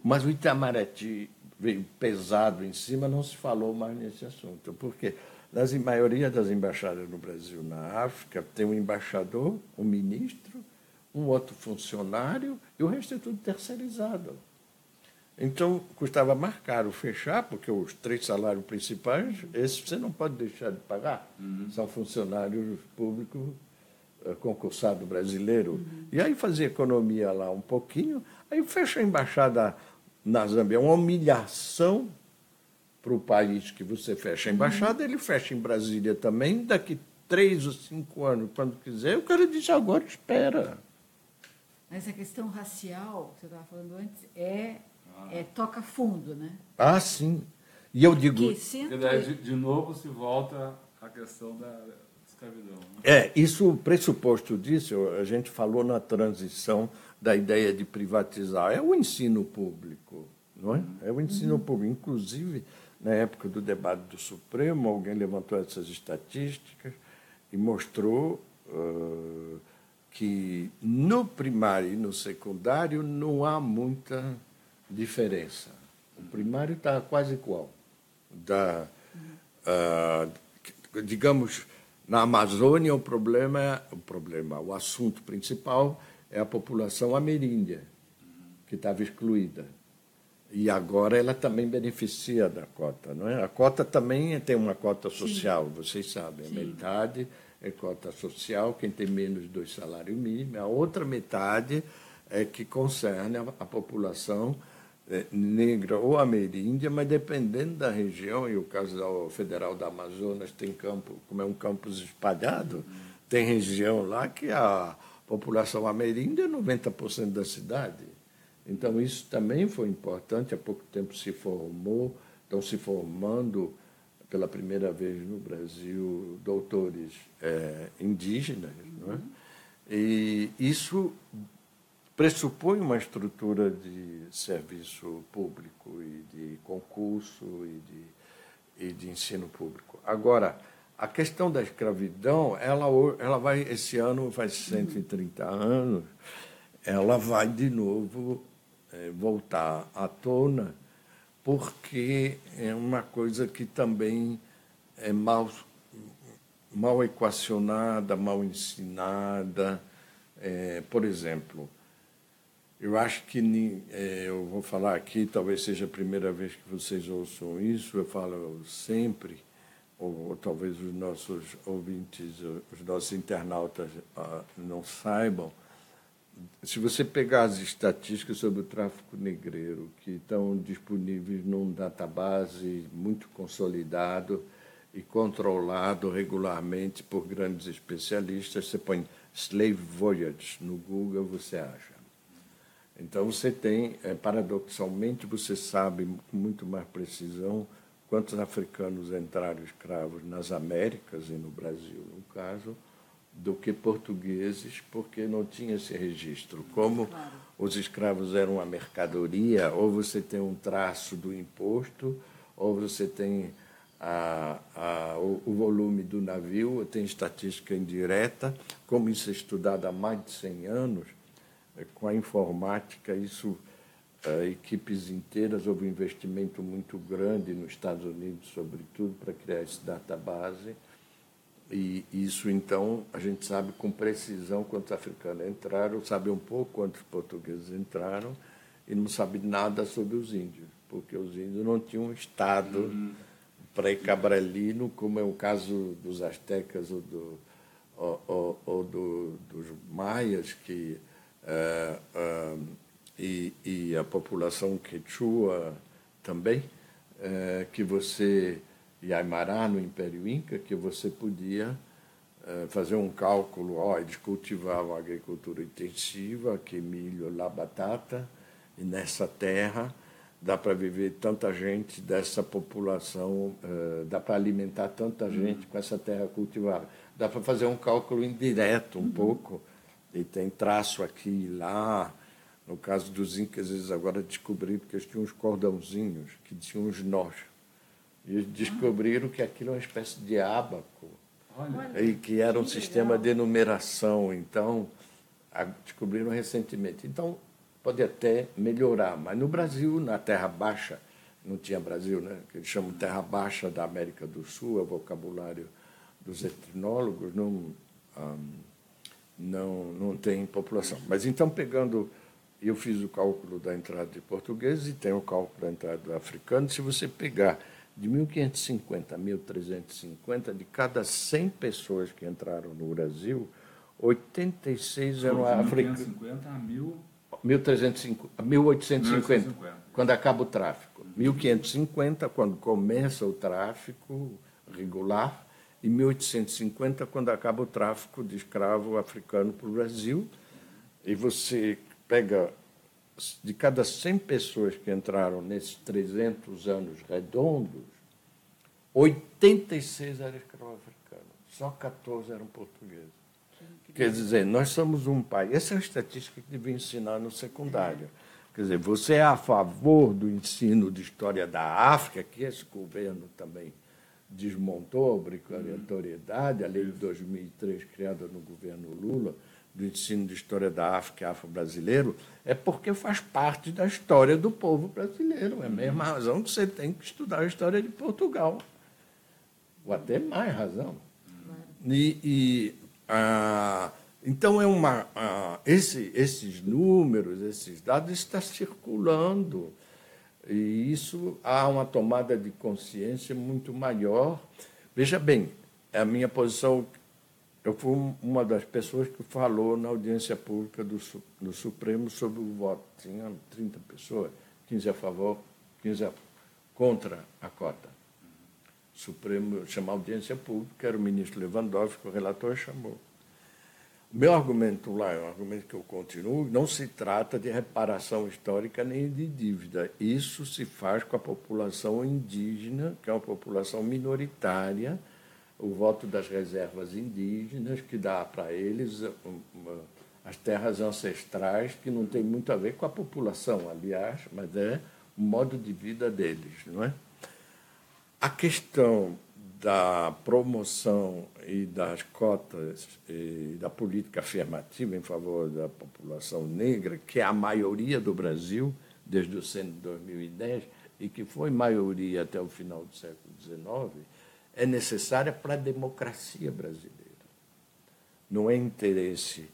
mas o Itamaraty veio pesado em cima, não se falou mais nesse assunto, porque a maioria das embaixadas no Brasil, na África, tem um embaixador, um ministro, um outro funcionário, e o resto é tudo terceirizado. Então, custava mais caro fechar, porque os 3 salários principais, esses você não pode deixar de pagar. São funcionários públicos concursados brasileiros. E aí fazia economia lá um pouquinho, aí fecha a embaixada na Zâmbia. É uma humilhação para o país que você fecha a embaixada, ele fecha em Brasília também, daqui 3 ou 5 anos, quando quiser, o cara diz, agora espera. Mas a questão racial, que você estava falando antes, toca fundo, né? Ah, sim. E eu digo... Porque daí, de novo, se volta à questão da escravidão. Né? Isso, o pressuposto disso, a gente falou na transição da ideia de privatizar, é o ensino público, não é? É o ensino público. Inclusive, na época do debate do Supremo, alguém levantou essas estatísticas e mostrou que no primário e no secundário não há muita diferença. O primário está quase igual. Digamos, na Amazônia, o assunto principal é a população ameríndia, que estava excluída. E agora ela também beneficia da cota, não é? A cota também tem uma cota social, vocês sabem, a metade é cota social, quem tem menos de 2 salários mínimos, a outra metade é que concerne a população negra ou ameríndia, mas dependendo da região, e o caso da Federal da Amazonas tem campo, como é um campus espalhado, tem região lá que a população ameríndia é 90% da cidade. Então, isso também foi importante. Há pouco tempo estão se formando pela primeira vez no Brasil doutores indígenas. Não é? E isso pressupõe uma estrutura de serviço público e de concurso e de ensino público. Agora, a questão da escravidão, ela vai, esse ano faz 130 anos, ela vai de novo voltar à tona, porque é uma coisa que também é mal equacionada, mal ensinada. Por exemplo, eu acho que eu vou falar aqui, talvez seja a primeira vez que vocês ouçam isso, eu falo sempre, ou talvez os nossos ouvintes, os nossos internautas não saibam. Se você pegar as estatísticas sobre o tráfico negreiro, que estão disponíveis num database muito consolidado e controlado regularmente por grandes especialistas, você põe Slave Voyage no Google, você acha. Então, você tem, paradoxalmente, você sabe com muito mais precisão quantos africanos entraram escravos nas Américas e no Brasil, no caso, do que portugueses, porque não tinha esse registro. Como os escravos eram uma mercadoria, ou você tem um traço do imposto, ou você tem o volume do navio, tem estatística indireta. Como isso é estudado há mais de 100 anos, com a informática, equipes inteiras, houve um investimento muito grande nos Estados Unidos, sobretudo, para criar esse database. E isso, então, a gente sabe com precisão quantos africanos entraram, sabe um pouco quantos portugueses entraram, e não sabe nada sobre os índios, porque os índios não tinham um Estado pré-cabralino, como é o caso dos astecas ou dos maias, e a população quechua também, que você... e Aymará, no Império Inca, que você podia fazer um cálculo, eles cultivavam a agricultura intensiva, que milho, lá batata, e nessa terra dá para viver tanta gente dessa população, dá para alimentar tanta gente com essa terra cultivada. Dá para fazer um cálculo indireto um pouco, e tem traço aqui e lá. No caso dos Incas, eles agora descobriram que eles tinham uns cordãozinhos, que tinham uns nós. E eles descobriram que aquilo é uma espécie de ábaco Olha. e que era um Que sistema legal. de numeração. Então, descobriram recentemente. Então, pode até melhorar, mas no Brasil, na Terra Baixa, não tinha Brasil, né? Que eles chamam Terra Baixa da América do Sul, é o vocabulário dos etnólogos, não tem população. Mas então, pegando, eu fiz o cálculo da entrada de portugueses e tem o cálculo da entrada do africano. Se você pegar de 1550 a 1350, de cada 100 pessoas que entraram no Brasil, 86 eram africanos. 1550 a 1850, 1850, quando acaba o tráfico. 1550, quando começa o tráfico regular, e 1850, quando acaba o tráfico de escravo africano para o Brasil. E você pega, de cada 100 pessoas que entraram nesses 300 anos redondos, 86 eram escravos africanos, só 14 eram portugueses. Quer dizer, nós somos um país. Essa é uma estatística que devia ensinar no secundário. Quer dizer, você é a favor do ensino de história da África, que esse governo também desmontou a obrigatoriedade, a lei de 2003, criada no governo Lula, do ensino de história da África e afro-brasileiro, é porque faz parte da história do povo brasileiro. É a mesma razão que você tem que estudar a história de Portugal. Ou até mais razão. Então, esses números, esses dados estão circulando. E isso há uma tomada de consciência muito maior. Veja bem, a minha posição, eu fui uma das pessoas que falou na audiência pública do Supremo sobre o voto. Tinha 30 pessoas, 15 a favor, 15 contra a cota. O Supremo chamou audiência pública, era o ministro Lewandowski, o relator chamou. O meu argumento lá é um argumento que eu continuo, não se trata de reparação histórica nem de dívida. Isso se faz com a população indígena, que é uma população minoritária, o voto das reservas indígenas, que dá para eles as terras ancestrais, que não tem muito a ver com a população, aliás, mas é o modo de vida deles, não é? A questão da promoção e das cotas e da política afirmativa em favor da população negra, que é a maioria do Brasil, desde o censo de 2010, e que foi maioria até o final do século XIX, é necessária para a democracia brasileira. Não é interesse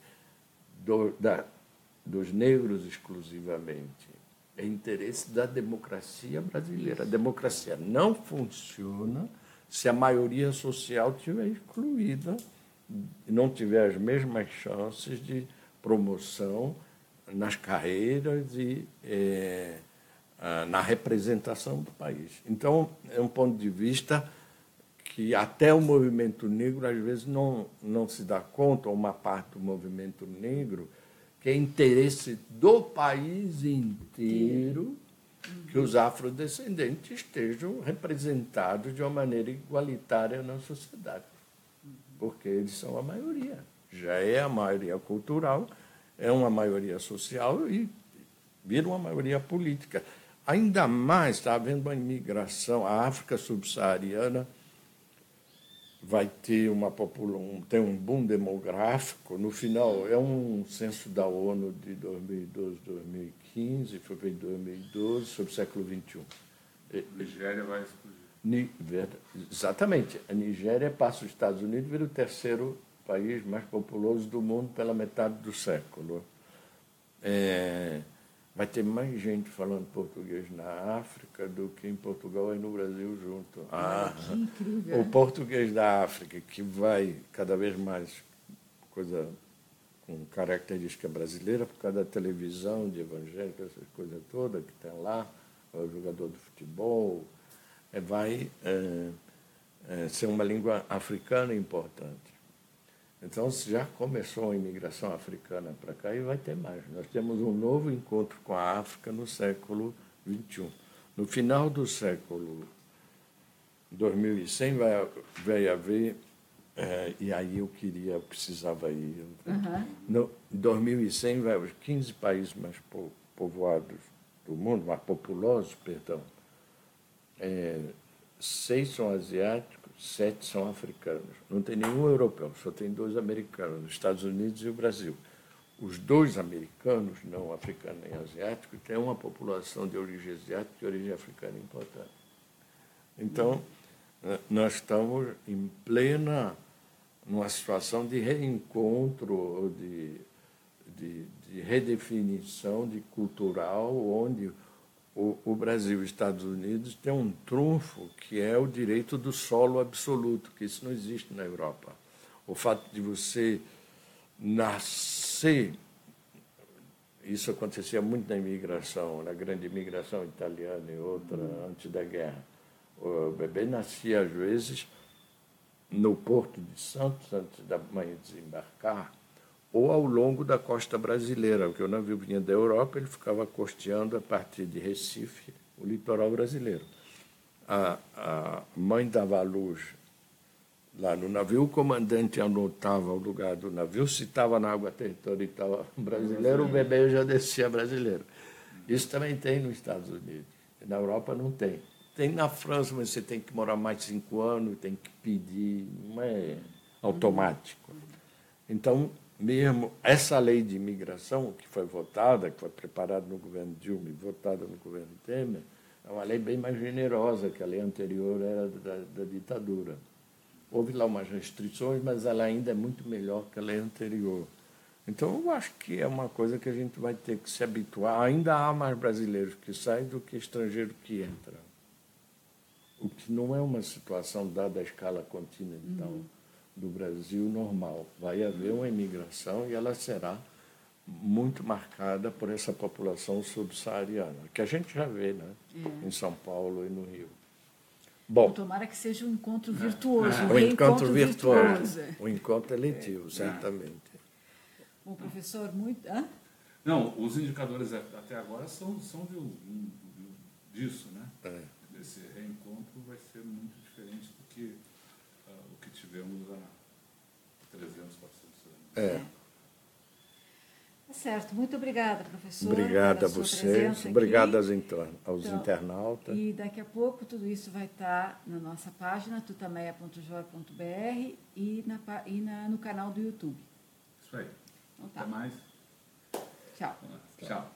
dos negros exclusivamente, é interesse da democracia brasileira. A democracia não funciona se a maioria social estiver excluída e não tiver as mesmas chances de promoção nas carreiras e na representação do país. Então, é um ponto de vista que até o movimento negro, às vezes, não se dá conta, ou uma parte do movimento negro, que é interesse do país inteiro que os afrodescendentes estejam representados de uma maneira igualitária na sociedade, porque eles são a maioria. Já é a maioria cultural, é uma maioria social e vira uma maioria política. Ainda mais está havendo uma imigração. A África subsaariana vai ter tem um boom demográfico. No final, é um censo da ONU de 2012, 2015, foi feito em 2012, sobre o século XXI. A Nigéria vai explodir. Exatamente. A Nigéria passa os Estados Unidos e vira o terceiro país mais populoso do mundo pela metade do século. Vai ter mais gente falando português na África do que em Portugal e no Brasil junto. Que incrível. O português da África, que vai cada vez mais coisa com característica brasileira, por causa da televisão, de evangélica, essas coisas todas que tem lá, o jogador de futebol, vai ser uma língua africana importante. Então, já começou a imigração africana para cá e vai ter mais. Nós temos um novo encontro com a África no século XXI. No final do século 2100 vai haver, e aí eu precisava ir. No 2100 vai haver 15 países mais povoados do mundo, mais populosos, perdão. 6 são asiáticos, 7 são africanos. Não tem nenhum europeu, só tem 2 americanos, os Estados Unidos e o Brasil. Os 2 americanos, não africano nem asiático, têm uma população de origem asiática e de origem africana importante. Então, nós estamos em plena, numa situação de reencontro, ou de redefinição de cultural, onde o Brasil e os Estados Unidos têm um trunfo que é o direito do solo absoluto, que isso não existe na Europa. O fato de você nascer, isso acontecia muito na imigração, na grande imigração italiana e outra antes da guerra. O bebê nascia, às vezes, no Porto de Santos, antes da mãe desembarcar, ou ao longo da costa brasileira, porque o navio vinha da Europa, ele ficava costeando a partir de Recife, o litoral brasileiro. A mãe dava à luz lá no navio, o comandante anotava o lugar do navio, se estava na água territorial brasileira, o bebê já descia brasileiro. Isso também tem nos Estados Unidos, na Europa não tem. Tem na França, mas você tem que morar mais de 5 anos, tem que pedir, não é automático. Então, mesmo essa lei de imigração que foi votada, que foi preparada no governo Dilma e votada no governo Temer, é uma lei bem mais generosa que a lei anterior era da ditadura. Houve lá umas restrições, mas ela ainda é muito melhor que a lei anterior. Então, eu acho que é uma coisa que a gente vai ter que se habituar. Ainda há mais brasileiros que saem do que estrangeiros que entram. O que não é uma situação, dada a escala continental do Brasil, normal. Vai haver uma imigração e ela será muito marcada por essa população subsaariana, que a gente já vê, né? Em São Paulo e no Rio. Bom, tomara que seja um encontro virtuoso, um encontro virtuoso. Um encontro eletivo, certamente. Bom, professor, muito... Hã? Não, os indicadores até agora são disso, né? Esse reencontro vai ser muito diferente do que o que tivemos há 300, 400 anos. Tá certo. Muito obrigada, professor. Obrigada a vocês. Obrigado aos internautas. E daqui a pouco tudo isso vai estar na nossa página, tutameia.jor.br e no canal do YouTube. Isso aí. Então, tá. Até mais. Tchau. Tchau.